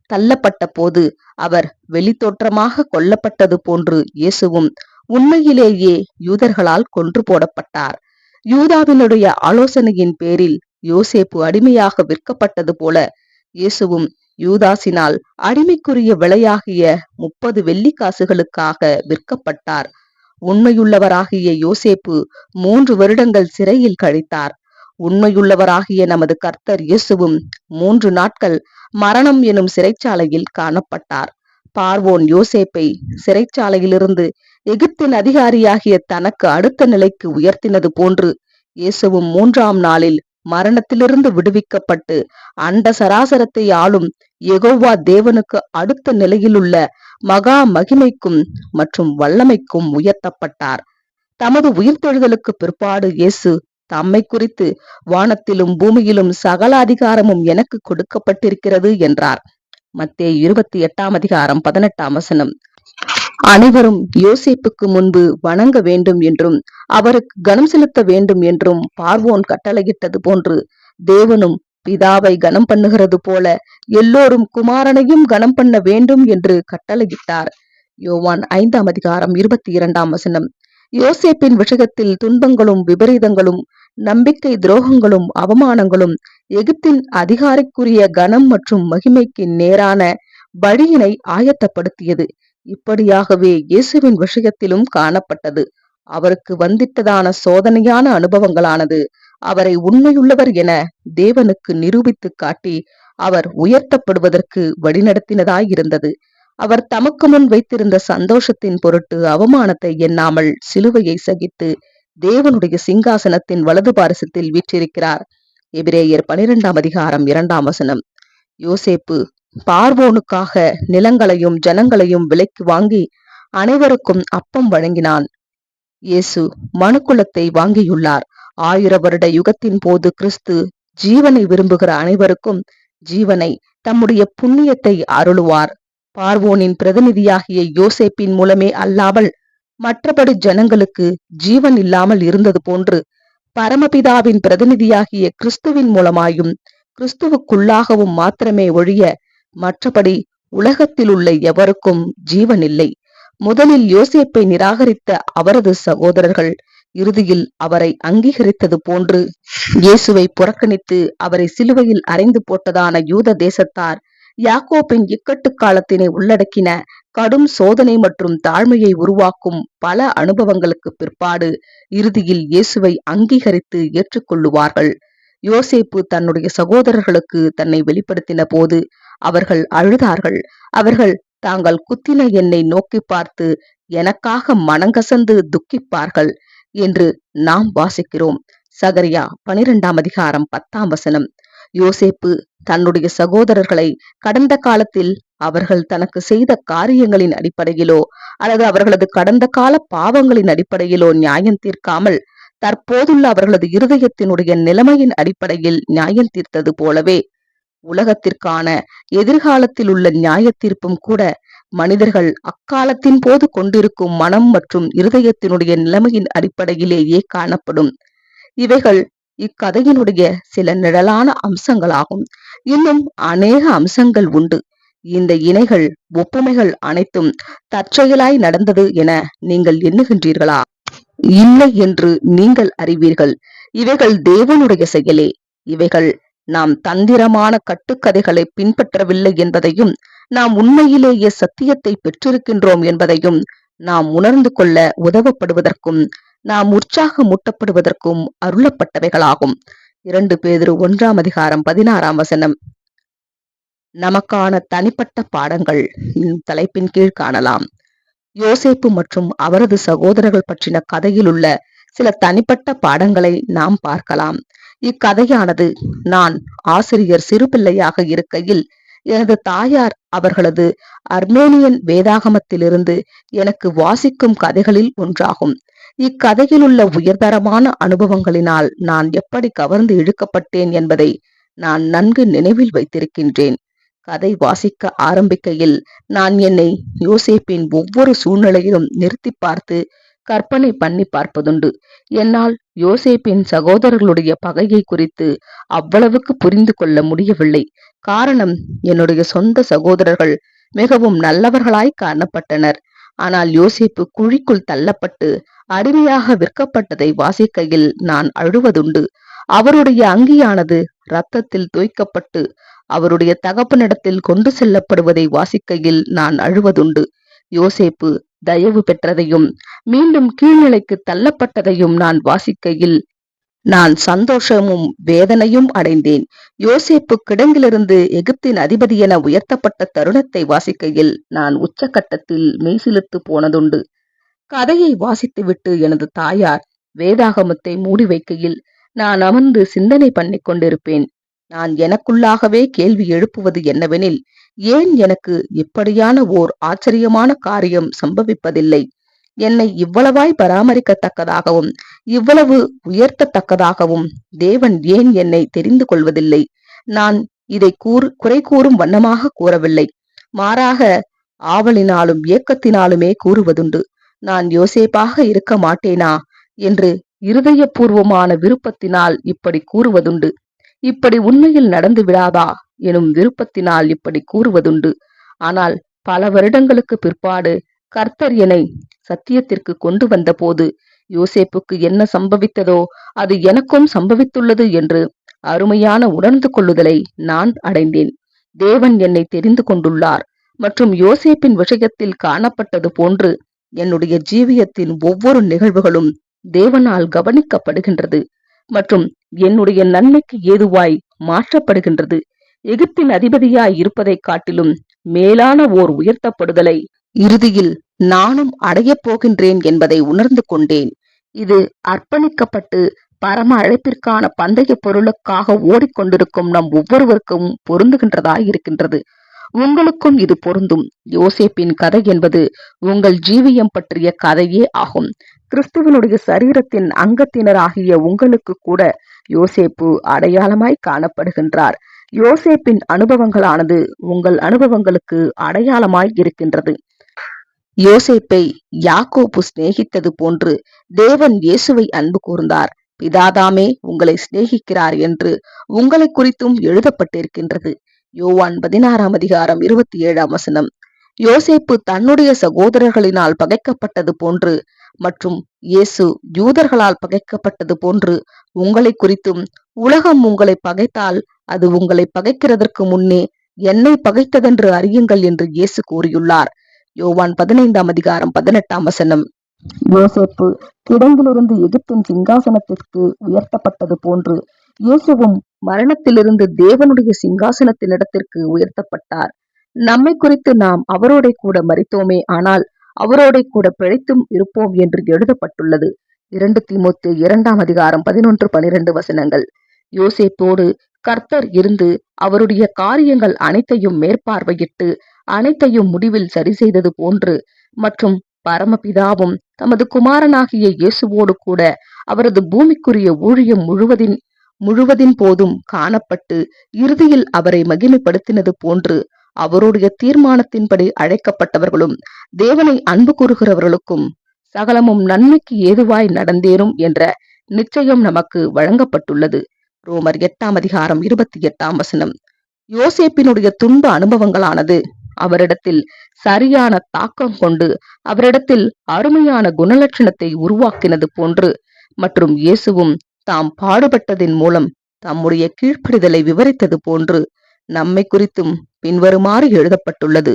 தள்ளப்பட்ட போது அவர் வெளித்தோற்றமாக கொல்லப்பட்டது போன்று இயேசுவும் உண்மையிலேயே யூதர்களால் கொன்று போடப்பட்டார். யூதாவினுடைய ஆலோசனையின் பேரில் யோசேப்பு அடிமையாக விற்கப்பட்டது போல இயேசுவும் யூதாசினால் அடிமைக்குரிய விலையாகிய 30 வெள்ளிக்காசுகளுக்காக விற்கப்பட்டார். உண்மையுள்ளவராகிய யோசேப்பு 3 வருடங்கள் சிறையில் கழித்தார். உண்மையுள்ளவராகிய நமது கர்த்தர் இயேசுவும் 3 நாட்கள் மரணம் எனும் சிறைச்சாலையில் காணப்பட்டார். பார்வோன் யோசேப்பை சிறைச்சாலையிலிருந்து எகிப்தின் அதிகாரியாகிய தனக்கு அடுத்த நிலைக்கு உயர்த்தினது போன்று இயேசுவும் 3ஆம் நாளில் மரணத்திலிருந்து விடுவிக்கப்பட்டு அண்ட சராசரத்தை ஆளும் யெகோவா தேவனுக்கு அடுத்த நிலையிலுள்ள மகா மகிமைக்கும் மற்றும் வல்லமைக்கும் உயர்த்தப்பட்டார். தமது உயிர்த்தெழுதலுக்கு பிற்பாடு இயேசு தம்மை குறித்து வானத்திலும் பூமியிலும் சகல அதிகாரமும் எனக்கு கொடுக்கப்பட்டிருக்கிறது என்றார். மத்தேயு 28 அதிகாரம் 18 அனைவரும் யோசேப்புக்கு முன்பு வணங்க வேண்டும் என்றும் அவருக்கு கனம் செலுத்த வேண்டும் என்றும் பார்வோன் கட்டளையிட்டது போன்று தேவனும் பிதாவை கனம் பண்ணுகிறது போல எல்லோரும் குமாரனையும் கனம் பண்ண வேண்டும் என்று கட்டளையிட்டார். யோவான் 5 அதிகாரம் 22 யோசேப்பின் விஷயத்தில் துன்பங்களும் விபரீதங்களும் நம்பிக்கை துரோகங்களும் அவமானங்களும் எகிப்தின் அதிகாரிக்குரிய கனம் மற்றும் மகிமைக்கு நேரான வழியினை ஆயத்தப்படுத்தியது. இப்படியாகவே இயேசுவின் விஷயத்திலும் காணப்பட்டது. அவருக்கு வந்திட்டதான சோதனையான அனுபவங்களானது அவரை உண்மையுள்ளவர் என தேவனுக்கு நிரூபித்து காட்டி அவர் உயர்த்தப்படுவதற்கு வழிநடத்தினதாயிருந்தது. அவர் தமக்கு முன் வைத்திருந்த சந்தோஷத்தின் பொருட்டு அவமானத்தை எண்ணாமல் சிலுவையை சகித்து தேவனுடைய சிங்காசனத்தின் வலது பாரிசத்தில் வீற்றிருக்கிறார். எபிரேயர் 12 அதிகாரம் 2 யோசேப்பு பார்வோனுக்காக நிலங்களையும் ஜனங்களையும் விலைக்கு வாங்கி அனைவருக்கும் அப்பம் வழங்கினான். இயேசு மனுக்குலத்தை வாங்கியுள்ளார். 1000 வருட யுகத்தின் போது கிறிஸ்து ஜீவனை விரும்புகிற அனைவருக்கும் ஜீவனை, தம்முடைய புண்ணியத்தை அருளுவார். பார்வோனின் பிரதிநிதியாகிய யோசேப்பின் மூலமே அல்லாமல் மற்றபடி ஜனங்களுக்கு ஜீவன் இல்லாமல் இருந்தது போன்று பரமபிதாவின் பிரதிநிதியாகிய கிறிஸ்துவின் மூலமாயும் கிறிஸ்துவுக்குள்ளாகவும் மாத்திரமே ஒழிய மற்றபடி உலகத்தில் உள்ள எவருக்கும் ஜீவன் இல்லை. முதலில் யோசேப்பை நிராகரித்த அவரது சகோதரர்கள் இறுதியில் அவரை அங்கீகரித்தது போன்று இயேசுவை புறக்கணித்து அவரை சிலுவையில் அறைந்து போட்டதான யூத தேசத்தார் யாக்கோப்பின் இக்கட்டு காலத்தினை உள்ளடக்கின கடும் சோதனை மற்றும் தாழ்மையை உருவாக்கும் பல அனுபவங்களுக்கு பிற்பாடு இறுதியில் இயேசுவை அங்கீகரித்து ஏற்றுக்கொள்ளுவார்கள். யோசேப்பு தன்னுடைய சகோதரர்களுக்கு தன்னை வெளிப்படுத்தின போது அவர்கள் அழுதார்கள். அவர்கள் தாங்கள் குத்தின என்னை நோக்கி பார்த்து எனக்காக மனங்கசந்து துக்கிப்பார்கள் என்று நாம் வாசிக்கிறோம். சகரியா 12 அதிகாரம் 10 யோசேப்பு தன்னுடைய சகோதரர்களை கடந்த காலத்தில் அவர்கள் தனக்கு செய்த காரியங்களின் அடிப்படையிலோ அல்லது அவர்களது கடந்த கால பாவங்களின் அடிப்படையிலோ நியாயம் தீர்க்காமல் தற்போதுள்ள அவர்களது இருதயத்தினுடைய நிலைமையின் அடிப்படையில் நியாயம் தீர்த்தது போலவே உலகத்திற்கான எதிர்காலத்தில் உள்ள நியாய தீர்ப்பும் கூட மனிதர்கள் அக்காலத்தின் போது கொண்டிருக்கும் மனம் மற்றும் இருதயத்தினுடைய நிலைமையின் அடிப்படையிலேயே காணப்படும். இவைகள் இக்கதையினுடைய சில நிழலான அம்சங்களாகும். இன்னும் அநேக அம்சங்கள் உண்டு. இந்த இணைகள் ஒப்புமைகள் அனைத்தும் தற்செயலாய் நடந்தது என நீங்கள் எண்ணுகின்றீர்களா? இல்லை என்று நீங்கள் அறிவீர்கள். இவைகள் தேவனுடைய செயலே. இவைகள் நாம் தந்திரமான கட்டுக்கதைகளை பின்பற்றவில்லை என்பதையும் நாம் உண்மையிலேயே சத்தியத்தை பெற்றிருக்கின்றோம் என்பதையும் நாம் உணர்ந்து கொள்ள உதவப்படுவதற்கும் நாம் உற்சாகமூட்டப்படுவதற்கும் அருளப்பட்டவைகளாகும். 2 பேதுரு 1:16 நமக்கான தனிப்பட்ட பாடங்கள் தலைப்பின் கீழ் காணலாம். யோசேப்பு மற்றும் அவரது சகோதரர்கள் பற்றின கதையில் உள்ள சில தனிப்பட்ட பாடங்களை நாம் பார்க்கலாம். இக்கதையானது நான் ஆசிரியர் சிறுபிள்ளையாக இருக்கையில் எனது தாயார் அவர்களது அர்மேனியன் வேதாகமத்திலிருந்து எனக்கு வாசிக்கும் கதைகளில் ஒன்றாகும். இக்கதையில் உள்ள உயர்தரமான அனுபவங்களினால் நான் எப்படி கவர்ந்து இழுக்கப்பட்டேன் என்பதை நான் நன்கு நினைவில் வைத்திருக்கின்றேன். கதை வாசிக்க ஆரம்பிக்கையில் நான் என்னை யோசேப்பின் ஒவ்வொரு சூழ்நிலையிலும் நிறுத்தி பார்த்து கற்பனை பண்ணி பார்ப்பதுண்டு. என்னால் யோசேப்பின் சகோதரர்களுடைய பகையை குறித்து அவ்வளவுக்கு புரிந்து கொள்ள முடியவில்லை. காரணம், என்னுடைய சொந்த சகோதரர்கள் மிகவும் நல்லவர்களாய் காணப்பட்டனர். ஆனால் யோசேப்பு குழிக்குள் தள்ளப்பட்டு அடிமையாக விற்கப்பட்டதை வாசிக்கையில் நான் அழுவதுண்டு. அவருடைய அங்கியானது இரத்தத்தில் தோய்க்கப்பட்டு அவருடைய தகப்பனிடத்தில் கொண்டு செல்லப்படுவதை வாசிக்கையில் நான் அழுவதுண்டு. யோசேப்பு தயவு பெற்றதையும் மீண்டும் கீழ்நிலைக்கு தள்ளப்பட்டதையும் நான் வாசிக்கையில் நான் சந்தோஷமும் வேதனையும் அடைந்தேன். யோசேப்பு கிடங்கிலிருந்து எகிப்தின் அதிபதி என உயர்த்தப்பட்ட தருணத்தை வாசிக்கையில் நான் உச்சகட்டத்தில் மெய்சிலிர்த்து போனதுண்டு. கதையை வாசித்துவிட்டு எனது தாயார் வேதாகமத்தை மூடி வைக்கையில் நான் அமர்ந்து சிந்தனை பண்ணி கொண்டிருப்பேன். நான் எனக்குள்ளாகவே கேள்வி எழுப்புவது என்னவெனில், ஏன் எனக்கு இப்படியான ஓர் ஆச்சரியமான காரியம் சம்பவிப்பதில்லை? என்னை இவ்வளவாய் பராமரிக்கத்தக்கதாகவும் இவ்வளவு உயர்த்தத்தக்கதாகவும் தேவன் ஏன் என்னை தெரிந்து கொள்வதில்லை? நான் இதை குறை கூறும் வண்ணமாக கூறவில்லை. மாறாக ஆவலினாலும் ஏக்கத்தினாலுமே கூறுவதுண்டு. நான் யோசேப்பாக இருக்க மாட்டேனா என்று இருதயபூர்வமான விருப்பத்தினால் இப்படி கூறுவதுண்டு. இப்படி உண்மையில் நடந்து விடாதா எனும் விருப்பத்தினால் இப்படி கூறுவதுண்டு. ஆனால் பல வருடங்களுக்கு பிற்பாடு கர்த்தர் என்னை சத்தியத்திற்கு கொண்டு வந்த போது யோசேப்புக்கு என்ன சம்பவித்ததோ அது எனக்கும் சம்பவித்துள்ளது என்று அருமையான உணர்ந்து கொள்ளுதலை நான் அடைந்தேன். தேவன் என்னை தெரிந்து கொண்டுள்ளார் மற்றும் யோசேப்பின் விஷயத்தில் காணப்பட்டது போன்று என்னுடைய ஜீவியத்தின் ஒவ்வொரு நிகழ்வுகளும் தேவனால் கவனிக்கப்படுகின்றது மற்றும் என்னுடைய நன்மைக்கு ஏதுவாய் மாற்றப்படுகின்றது. எகிப்தின் அதிபதியாய் இருப்பதை காட்டிலும் மேலான ஓர் உயர்த்தப்படுதலை இறுதியில் நானும் அடையப் போகின்றேன் என்பதை உணர்ந்து கொண்டேன். இது அர்ப்பணிக்கப்பட்டு பரம அழைப்பிற்கான பந்தய பொருளுக்காக ஓடிக்கொண்டிருக்கும் நம் ஒவ்வொருவருக்கும் பொருந்துகின்றதாய் இருக்கின்றது. உங்களுக்கும் இது பொருந்தும். யோசேப்பின் கதை என்பது உங்கள் ஜீவியம் பற்றிய கதையே ஆகும். கிறிஸ்துவனுடைய சரீரத்தின் அங்கத்தினராகிய உங்களுக்கு கூட யோசேப்பு அடையாளமாய் காணப்படுகின்றார். யோசேப்பின் அனுபவங்களானது உங்கள் அனுபவங்களுக்கு அடையாளமாய் இருக்கின்றது. யோசேப்பை யாக்கோபு சிநேகித்தது போன்று தேவன் இயேசுவை அன்பு கூர்ந்தார். பிதாதாமே உங்களை சிநேகிக்கிறார் என்று உங்களை குறித்தும் எழுதப்பட்டிருக்கின்றது. யோவான் 16:27. யோசேப்பு தன்னுடைய சகோதரர்களினால் பகைக்கப்பட்டது போன்று மற்றும் இயேசு யூதர்களால் பகைக்கப்பட்டது போன்று உங்களை குறித்தும் உலகம் உங்களை பகைத்தால் அது உங்களை பகைக்கிறதற்கு முன்னே என்னை பகைத்ததென்று அறியுங்கள் என்று இயேசு கூறியுள்ளார். யோவான் 15:18. யோசேப்பு கிடங்கிலிருந்து எகிப்தின் சிங்காசனத்திற்கு உயர்த்தப்பட்டது போன்று இயேசுவும் மரணத்திலிருந்து தேவனுடைய சிங்காசனத்தினிடத்திற்கு உயர்த்தப்பட்டார். நம்மை குறித்து நாம் அவரோட கூட மரித்தோமே, ஆனால் அவரோட கூட பிழைத்தும் இருப்போம் என்று எழுதப்பட்டுள்ளது. 2 தீமோத்தேயு 2:11-12 யோசேப்போடு கர்த்தர் இருந்து அவருடைய காரியங்கள் அனைத்தையும் மேற்பார்வையிட்டு அனைத்தையும் முடிவில் சரி செய்தது போன்று மற்றும் பரமபிதாவும் தமது குமாரனாகிய இயேசுவோடு கூட அவரது பூமிக்குரிய ஊழியம் முழுவதின் போதும் காணப்பட்டு இறுதியில் அவரை மகிமைப்படுத்தினது போன்று அவருடைய தீர்மானத்தின்படி அழைக்கப்பட்டவர்களும் தேவனை அன்பு கூறுகிறவர்களுக்கும் சகலமும் நன்மைக்கு ஏதுவாய் நடந்தேறும் என்ற நிச்சயம் நமக்கு வழங்கப்பட்டுள்ளது. ரோமர் 8:28. யோசேப்பினுடைய துன்ப அனுபவங்களானது அவரிடத்தில் சரியான தாக்கம் கொண்டு அவரிடத்தில் அருமையான குணலட்சணத்தை உருவாக்கினது போன்று மற்றும் இயேசுவும் தாம் பாடுபட்டதின் மூலம் தம்முடைய கீழ்ப்படிதலை விவரித்தது போன்று நம்மை குறித்தும் பின்வருமாறு எழுதப்பட்டுள்ளது.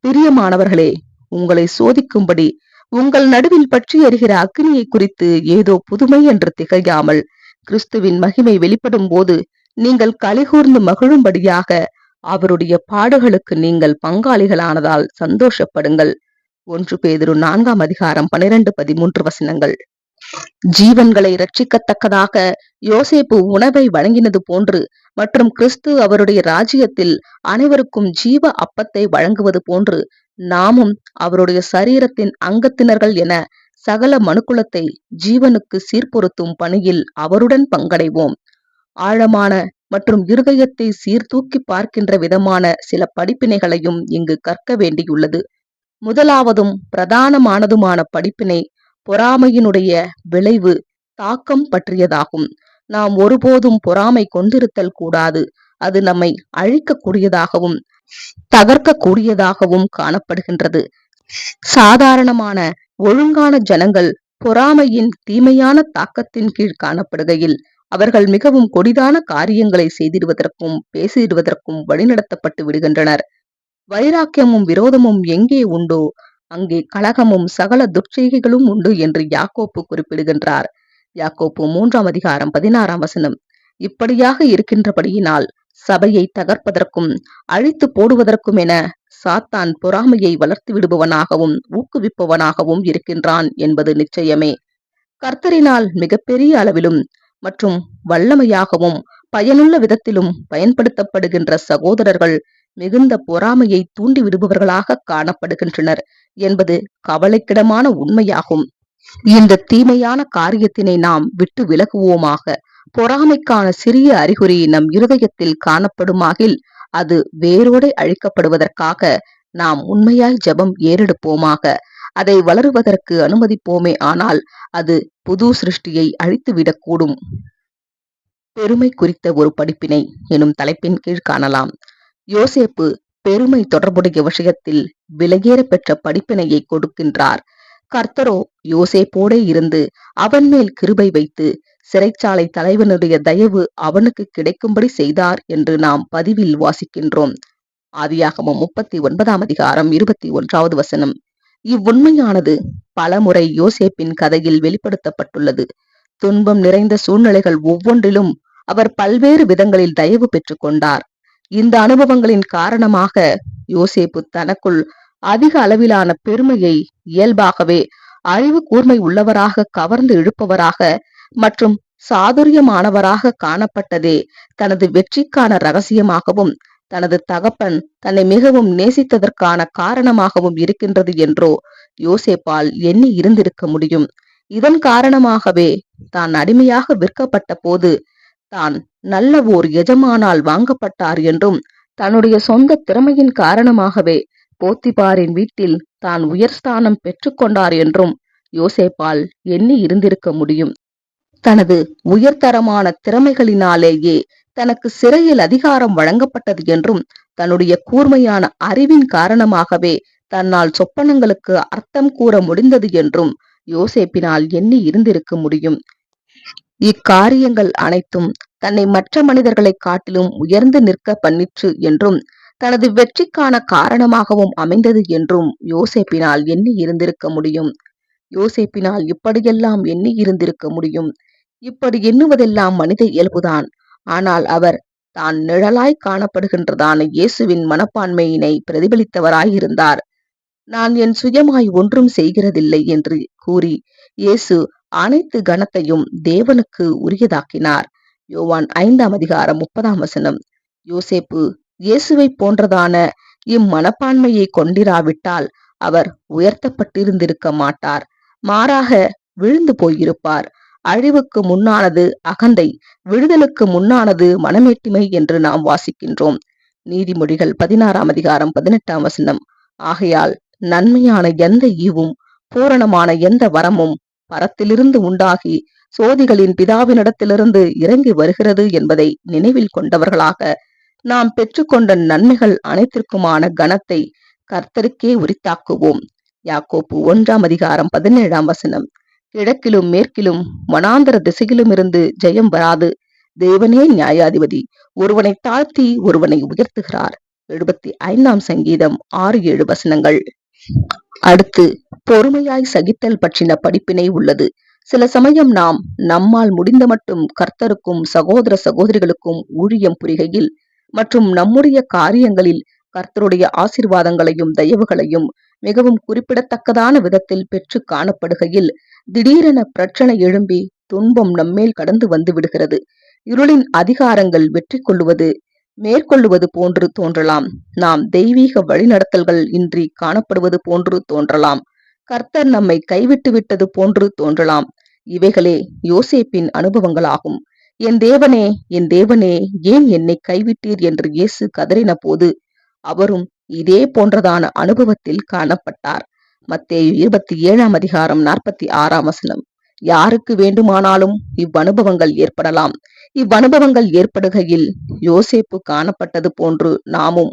பிரியமானவர்களே, உங்களை சோதிக்கும்படி உங்கள் நடுவில் பற்றி எரிகிற அக்னியை குறித்து ஏதோ புதுமை என்று திகையாமல் கிறிஸ்துவின் மகிமை வெளிப்படும் போது நீங்கள் களிகூர்ந்து மகிழும்படியாக அவருடைய பாடுகளுக்கு நீங்கள் பங்காளிகளானதால் சந்தோஷப்படுங்கள். 1 பேதுரு 4:12-13. ஜீவன்களை ரட்சிக்கத்தக்கதாக யோசேப்பு உணவை வழங்கினது போன்று மற்றும் கிறிஸ்து அவருடைய ராஜ்யத்தில் அனைவருக்கும் ஜீவ அப்பத்தை வழங்குவது போன்று நாமும் அவருடைய சரீரத்தின் அங்கத்தினர்கள் என சகல மனுக்குலத்தை ஜீவனுக்கு சீர்பொருத்தும் பணியில் அவருடன் பங்கடைவோம். ஆழமான மற்றும் இருதயத்தை சீர்தூக்கி பார்க்கின்ற விதமான சில படிப்பினைகளையும் இங்கு கற்க வேண்டியுள்ளது. முதலாவதும் பிரதானமானதுமான படிப்பினை பொறாமையினுடைய விளைவு தாக்கம் பற்றியதாகும். நாம் ஒருபோதும் பொறாமை கொண்டிருத்தல் கூடாது. அது நம்மை அழிக்கக்கூடியதாகவும் தகர்க்கக்கூடியதாகவும் காணப்படுகின்றது. சாதாரணமான ஒழுங்கான ஜனங்கள் பொறாமையின் தீமையான தாக்கத்தின் கீழ் காணப்படுகையில் அவர்கள் மிகவும் கொடிதான காரியங்களை செய்திடுவதற்கும் பேசிடுவதற்கும் வழிநடத்தப்பட்டு விடுகின்றனர். வைராக்கியமும் விரோதமும் எங்கே உண்டோ அங்கே கலகமும் சகல துர்ச்செய்கைகளும் உண்டு என்று யாக்கோப்பு குறிப்பிடுகின்றார். யாக்கோப்பு 3:16. இப்படியாக இருக்கின்றபடியினால் சபையை தகர்ப்பதற்கும் அழித்து போடுவதற்கும் என சாத்தான் பொறாமையை வளர்த்து விடுபவனாகவும் ஊக்குவிப்பவனாகவும் இருக்கின்றான் என்பது நிச்சயமே. கர்த்தரினால் மிகப்பெரிய அளவிலும் மற்றும் வல்லமையாகவும் பயனுள்ள விதத்திலும் பயன்படுத்தப்படுகின்ற சகோதரர்கள் மிகுந்த பொறாமையை தூண்டி விடுபவர்களாக காணப்படுகின்றனர் என்பது கவலைக்கிடமான உண்மையாகும். இந்த தீமையான காரியத்தினை நாம் விட்டு விலகுவோமாக. பொறாமைக்கான சிறிய அறிகுறி நம் இருதயத்தில் காணப்படுமாகில் அது வேரோடு அழிக்கப்படுவதற்காக நாம் உண்மையாய் ஜெபம் ஏறெடுப்போமாக. அதை வளருவதற்கு அனுமதிப்போமே, ஆனால் அது புது சிருஷ்டியை அழித்துவிடக்கூடும். பெருமை குறித்த ஒரு படிப்பினை எனும் தலைப்பின் கீழ் காணலாம். யோசேப்பு பெருமை தொடர்புடைய விஷயத்தில் விலையேற பெற்ற படிப்பினையை கொடுக்கின்றார். கர்த்தரோ யோசேப்போடே இருந்து அவன் மேல் கிருபை வைத்து சிறைச்சாலை தலைவனுடைய தயவு அவனுக்கு கிடைக்கும்படி செய்தார் என்று நாம் பதிவில் வாசிக்கின்றோம். ஆதியாகமம் 39:21. இவ்வுண்மையானது பலமுறை யோசேப்பின் கதையில் வெளிப்படுத்தப்பட்டுள்ளது. துன்பம் நிறைந்த சூழ்நிலைகள் ஒவ்வொன்றிலும் அவர் பல்வேறு விதங்களில் தயவு பெற்றுக் கொண்டார். இந்த அனுபவங்களின் காரணமாக யோசேப்பு தனக்குள் அதிக அளவிலான பெருமையை இயல்பாகவே அறிவு கூர்மை உள்ளவராக கவர்ந்து இழுப்பவராக மற்றும் சாதுரியமானவராக காணப்பட்டதே தனது வெற்றிக்கான ரகசியமாகவும் தனது தகப்பன் தன்னை மிகவும் நேசித்ததற்கான காரணமாகவும் இருக்கின்றது என்றோ யோசேப்பால் எண்ணி இருந்திருக்க முடியும். இதன் காரணமாகவே தான் அடிமையாக விற்கப்பட்ட போது தான் நல்ல ஓர் எஜமானால் வாங்கப்பட்டார் என்றும் தன்னுடைய சொந்த திறமையின் காரணமாகவே போத்திபாரின் வீட்டில் தான் உயர்ஸ்தானம் பெற்றுக்கொண்டார் என்றும் யோசேப்பால் எண்ணி இருந்திருக்க முடியும். தனது உயர்தரமான திறமைகளினாலேயே தனக்கு சிறையில் அதிகாரம் வழங்கப்பட்டது என்றும் தன்னுடைய கூர்மையான அறிவின் காரணமாகவே தன்னால் சொப்பனங்களுக்கு அர்த்தம் கூற முடிந்தது என்றும் யோசேப்பினால் எண்ணி இருந்திருக்க முடியும். இக்காரியங்கள் அனைத்தும் தன்னை மற்ற மனிதர்களை காட்டிலும் உயர்ந்து நிற்க பண்ணிற்று என்றும் தனது வெற்றிக்கான காரணமாகவும் அமைந்தது என்றும் யோசேப்பினால் எண்ணி இருந்திருக்க முடியும். யோசேப்பினால் இப்படியெல்லாம் எண்ணி இருந்திருக்க முடியும். இப்படி எண்ணுவதெல்லாம் மனித இயல்புதான். ஆனால் அவர் தான் நிழலாய் காணப்படுகின்றதான இயேசுவின் மனப்பான்மையினை பிரதிபலித்தவராயிருந்தார். நான் என் சுயமாய் ஒன்றும் செய்கிறதில்லை என்று கூறி இயேசு அனைத்து கனத்தையும் தேவனுக்கு உரியதாக்கினார். யோவான் 5:30. யோசேப்பு இயேசுவை போன்றதான இம்மனப்பான்மையை கொண்டிராவிட்டால் அவர் உயர்த்தப்பட்டிருந்திருக்க மாட்டார். மாறாக விழுந்து போயிருப்பார். அழிவுக்கு முன்னானது அகந்தை, விடுதலுக்கு முன்னானது மனமேட்டிமை என்று நாம் வாசிக்கின்றோம். நீதிமொழிகள் 16:18. ஆகையால் நன்மையான எந்த ஈவும் பூரணமான எந்த வரமும் பரத்திலிருந்து உண்டாகி சோதிகளின் பிதாவினிடத்திலிருந்து இறங்கி வருகிறது என்பதை நினைவில் கொண்டவர்களாக நாம் பெற்றுக்கொண்ட நன்மைகள் அனைத்திற்குமான கனத்தை கர்த்தருக்கே உரித்தாக்குவோம். யாக்கோப்பு 1:17. கிழக்கிலும் மேற்கிலும் வனாந்தர திசையிலும் இருந்து ஜெயம் வராது. தேவனே நியாயாதிபதி. ஒருவனை தாழ்த்தி ஒருவனை உயர்த்துகிறார். 75 சங்கீதம் 6-7. அடுத்து பொறுமையாய் சகித்தல் பற்றின படிப்பினை உள்ளது. சில சமயம் நாம் நம்மால் முடிந்த மட்டும் கர்த்தருக்கும் சகோதர சகோதரிகளுக்கும் ஊழியம் புரிகையில் மற்றும் நம்முடைய காரியங்களில் கர்த்தருடைய ஆசீர்வாதங்களையும் தயவுகளையும் மிகவும் குறிப்பிடத்தக்கதான விதத்தில் பெற்று காணப்படுகையில் திடீரென பிரச்சனை எழும்பி துன்பம் நம்மேல் கடந்து வந்து விடுகிறது. இருளின் அதிகாரங்கள் வெற்றி கொள்ளுவது மேற்கொள்ளுவது போன்று தோன்றலாம். நாம் தெய்வீக வழிநடத்தல்கள் இன்றி காணப்படுவது போன்று தோன்றலாம். கர்த்தர் நம்மை கைவிட்டு விட்டது போன்று தோன்றலாம். இவைகளே யோசேப்பின் அனுபவங்களாகும். என் தேவனே, என் தேவனே, ஏன் என்னை கைவிட்டீர் என்று இயேசு கதறின போது அவரும் இதே போன்றதான அனுபவத்தில் காணப்பட்டார். மத்தேயு 27:46. யாருக்கு வேண்டுமானாலும் இவ்வனுபவங்கள் ஏற்படலாம். இவ்வனுபவங்கள் ஏற்படுகையில் யோசேப்பு காணப்பட்டது போன்று நாமும்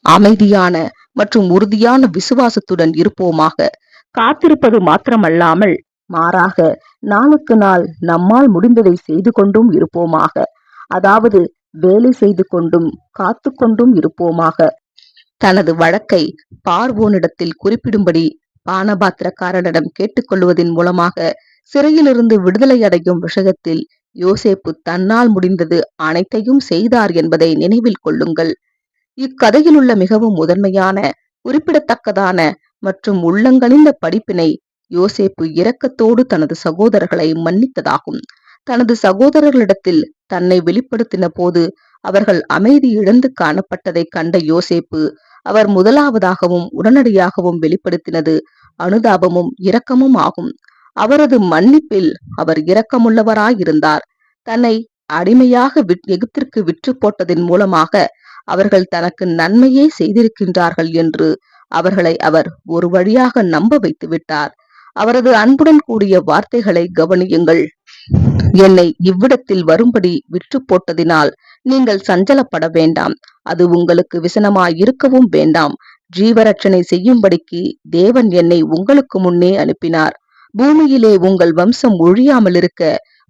அமைதியான மற்றும் உறுதியான விசுவாசத்துடன் இருப்போமாக. காத்திருப்பது மாத்திரமல்லாமல் மாறாக நாளுக்கு நாள் நம்மால் முடிந்ததை செய்து கொண்டும் இருப்போமாக. அதாவது வேலை செய்து கொண்டும் காத்து கொண்டும் இருப்போமாக. தனது வழக்கை பார்வோனிடத்தில் குறிப்பிடும்படி பானபாத்திரக்காரனிடம் கேட்டுக்கொள்வதன் மூலமாக சிறையிலிருந்து விடுதலை அடையும் விஷயத்தில் யோசேப்பு தன்னால் முடிந்தது அனைத்தையும் செய்தார் என்பதை நினைவில் கொள்ளுங்கள். இக்கதையில் உள்ள மிகவும் முதன்மையான, குறிப்பிடத்தக்கதான மற்றும் உள்ளங்கனிந்த படிப்பினை யோசேப்பு இரக்கத்தோடு தனது சகோதரர்களை மன்னித்ததாகும். தனது சகோதரர்களிடத்தில் தன்னை வெளிப்படுத்தின போது அவர்கள் அமைதி இழந்து காணப்பட்டதை கண்ட யோசேப்பு அவர் முதலாவதாகவும் உடனடியாகவும் வெளிப்படுத்தினது அனுதாபமும் இரக்கமும் ஆகும். அவரது மன்னிப்பில் அவர் இரக்கமுள்ளவராயிருந்தார். தன்னை அடிமையாக எகிப்திற்கு விற்று போட்டதன் மூலமாக அவர்கள் தனக்கு நன்மையே செய்திருக்கின்றார்கள் என்று அவர்களை அவர் ஒரு வழியாக நம்ப வைத்து விட்டார். அவரது அன்புடன் கூடிய வார்த்தைகளை கவனியுங்கள். என்னை இவ்விடத்தில் வரும்படி விற்று போட்டதினால் நீங்கள் சஞ்சலப்பட வேண்டாம். அது உங்களுக்கு விசனமாய் இருக்கவும் வேண்டாம். ஜீவரட்சணை செய்யும்படிக்கு தேவன் என்னை உங்களுக்கு முன்னே அனுப்பினார். பூமியிலே உங்கள் வம்சம் ஒழியாமல் இருக்க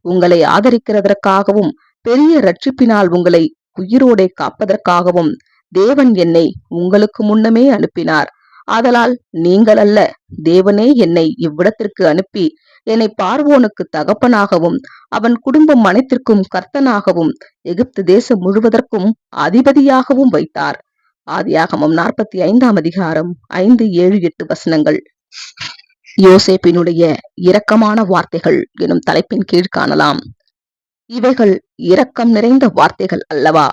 உங்களை ஆதரிக்கிறதற்காகவும் பெரிய ரட்சிப்பினால் உங்களை உயிரோடே காப்பதற்காகவும் தேவன் என்னை உங்களுக்கு முன்னமே அனுப்பினார். ஆதலால் நீங்கள் அல்ல, தேவனே என்னை இவ்விடத்திற்கு அனுப்பி என்னை பார்வோனுக்கு தகப்பனாகவும் அவன் குடும்பம் அனைத்திற்கும் கர்த்தனாகவும் எகிப்து தேசம் முழுவதற்கும் அதிபதியாகவும் வைத்தார். ஆதியாகமம் 45 5, 7, 8. யோசேப்பினுடைய இரக்கமான வார்த்தைகள் எனும் தலைப்பின் கீழ் காணலாம். இவைகள் இரக்கம் நிறைந்த வார்த்தைகள் அல்லவா?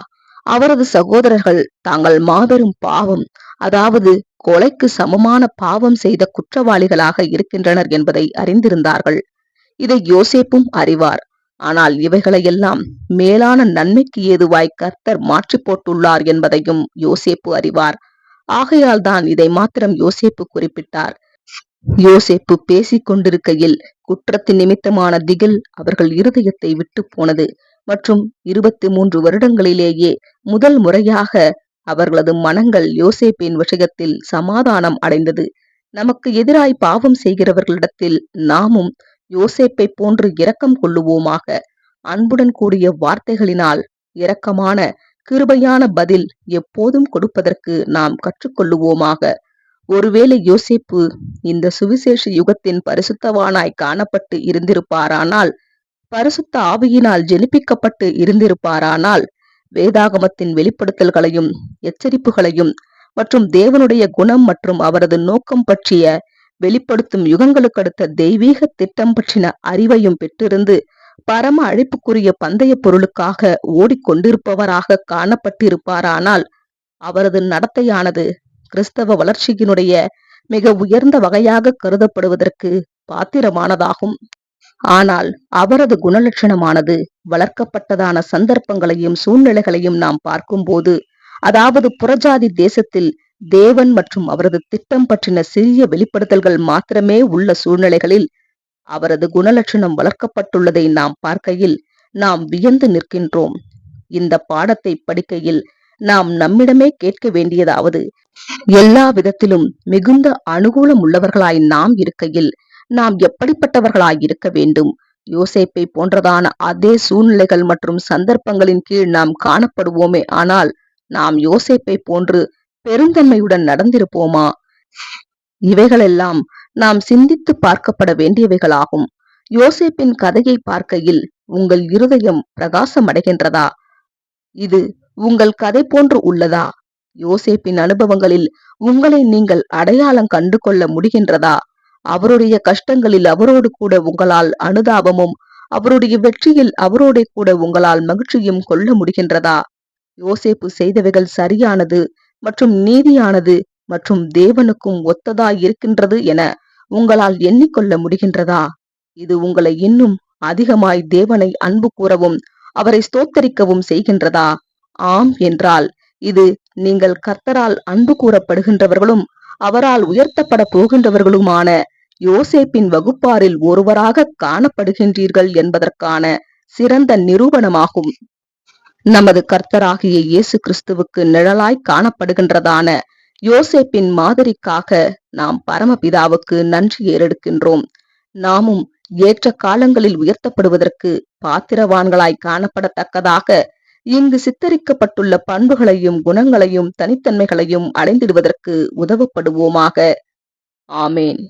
அவரது சகோதரர்கள் தாங்கள் மாபெரும் பாவம், அதாவது கொலைக்கு சமமான பாவம் செய்த குற்றவாளிகளாக இருக்கின்றனர் என்பதை அறிந்திருந்தார்கள். இதை யோசேப்பும் அறிவார். ஆனால் இவைகளையெல்லாம் மேலான நன்மைக்கு ஏதுவாய் கர்த்தர் மாற்றி போட்டுள்ளார் என்பதையும் யோசேப்பு அறிவார். ஆகையால் தான் இதை மாத்திரம் யோசேப்பு குறிப்பிட்டார். யோசேப்பு பேசிக் கொண்டிருக்கையில் குற்றத்தின் நிமித்தமான திகில் அவர்கள் இருதயத்தை விட்டு போனது மற்றும் 23 வருடங்களிலேயே முதல் முறையாக அவர்களது மனங்கள் யோசேப்பின் விஷயத்தில் சமாதானம் அடைந்தது. நமக்கு எதிராய் பாவம் செய்கிறவர்களிடத்தில் நாமும் யோசேப்பை போன்று இரக்கம் கொள்ளுவோமாக. அன்புடன் கூடிய வார்த்தைகளினால் இரக்கமான கிருபையான பதில் எப்போதும் கொடுப்பதற்கு நாம் கற்றுக்கொள்ளுவோமாக. ஒருவேளை யோசேப்பு இந்த சுவிசேஷ யுகத்தின் பரிசுத்தவானாய் காணப்பட்டு இருந்திருப்பாரானால், பரிசுத்த ஆவியினால் ஜெனிப்பிக்கப்பட்டு இருந்திருப்பாரானால், வேதாகமத்தின் வெளிப்படுத்தல்களையும் எச்சரிப்புகளையும் மற்றும் தேவனுடைய குணம் மற்றும் அவரது நோக்கம் பற்றிய வெளிப்படுத்தும் யுகங்களுக்கு அடுத்த தெய்வீக திட்டம் பற்றின அறிவையும் பெற்றிருந்து பரம அழைப்புக்குரிய பந்தய பொருளுக்காக ஓடிக்கொண்டிருப்பவராக காணப்பட்டிருப்பாரானால் அவரது நடத்தையானது கிறிஸ்தவ வளர்ச்சியினுடைய மிக உயர்ந்த வகையாக கருதப்படுவதற்கு பாத்திரமானதாகும். ஆனால் அவரது குணலட்சணமானது வளர்க்கப்பட்டதான சந்தர்ப்பங்களையும் சூழ்நிலைகளையும் நாம் பார்க்கும்போது, அதாவது புறஜாதி தேசத்தில் தேவன் மற்றும் அவரது திட்டம் பற்றின சிறிய வெளிப்படுத்தல்கள் மாத்திரமே உள்ள சூழ்நிலைகளில் அவரது குணலட்சணம் வளர்க்கப்பட்டுள்ளதை நாம் பார்க்கையில் நாம் வியந்து நிற்கின்றோம். இந்த பாடத்தை படிக்கையில் நாம் நம்மிடமே கேட்க வேண்டியதாவது, எல்லா விதத்திலும் மிகுந்த அனுகூலம் உள்ளவர்களாய் நாம் இருக்கையில் நாம் எப்படிப்பட்டவர்களாய் இருக்க வேண்டும்? யோசேப்பை போன்றதான அதே சூழ்நிலைகள் மற்றும் சந்தர்ப்பங்களின் கீழ் நாம் காணப்படுவோமே, ஆனால் நாம் யோசேப்பை போன்று பெருந்தன்மையுடன் நடந்திருப்போமா? இவைகளெல்லாம் நாம் சிந்தித்து பார்க்கப்பட வேண்டியவைகளாகும். யோசேப்பின் கதையை பார்க்கையில் உங்கள் இருதயம் பிரகாசமடைகின்றதா? இது உங்கள் கதை போன்று உள்ளதா? யோசேப்பின் அனுபவங்களில் உங்களை நீங்கள் அடையாளம் கண்டு கொள்ள முடிகின்றதா? அவருடைய கஷ்டங்களில் அவரோடு கூட உங்களால் அனுதாபமும், அவருடைய வெற்றியில் அவரோட கூட உங்களால் மகிழ்ச்சியும் கொள்ள முடிகின்றதா? யோசேப்பு செய்தவைகள் சரியானது மற்றும் நீதியானது மற்றும் தேவனுக்கும் ஒத்ததாய் இருக்கின்றது என உங்களால் எண்ணிக்கொள்ள முடிகின்றதா? இது உங்களை இன்னும் அதிகமாய் தேவனை அன்பு கூறவும் அவரை ஸ்தோத்தரிக்கவும் செய்கின்றதா? ஆம் என்றால் இது நீங்கள் கர்த்தரால் அன்பு கூறப்படுகின்றவர்களும் அவரால் உயர்த்தப்பட போகின்றவர்களுமான யோசேப்பின் வகுப்பாரில் ஒருவராக காணப்படுகின்றீர்கள் என்பதற்கான சிறந்த நிரூபணமாகும். நமது கர்த்தராகிய இயேசு கிறிஸ்துவுக்கு நிழலாய் காணப்படுகின்றதான யோசேப்பின் மாதிரிக்காக நாம் பரமபிதாவுக்கு நன்றி ஏறெடுக்கின்றோம். நாமும் ஏற்ற காலங்களில் உயர்த்தப்படுவதற்கு பாத்திரவான்களாய் காணப்படத்தக்கதாக இங்கு சித்தரிக்கப்பட்டுள்ள பண்புகளையும் குணங்களையும் தனித்தன்மைகளையும் அடைந்திடுவதற்கு உதவப்படுவோமாக. ஆமேன்.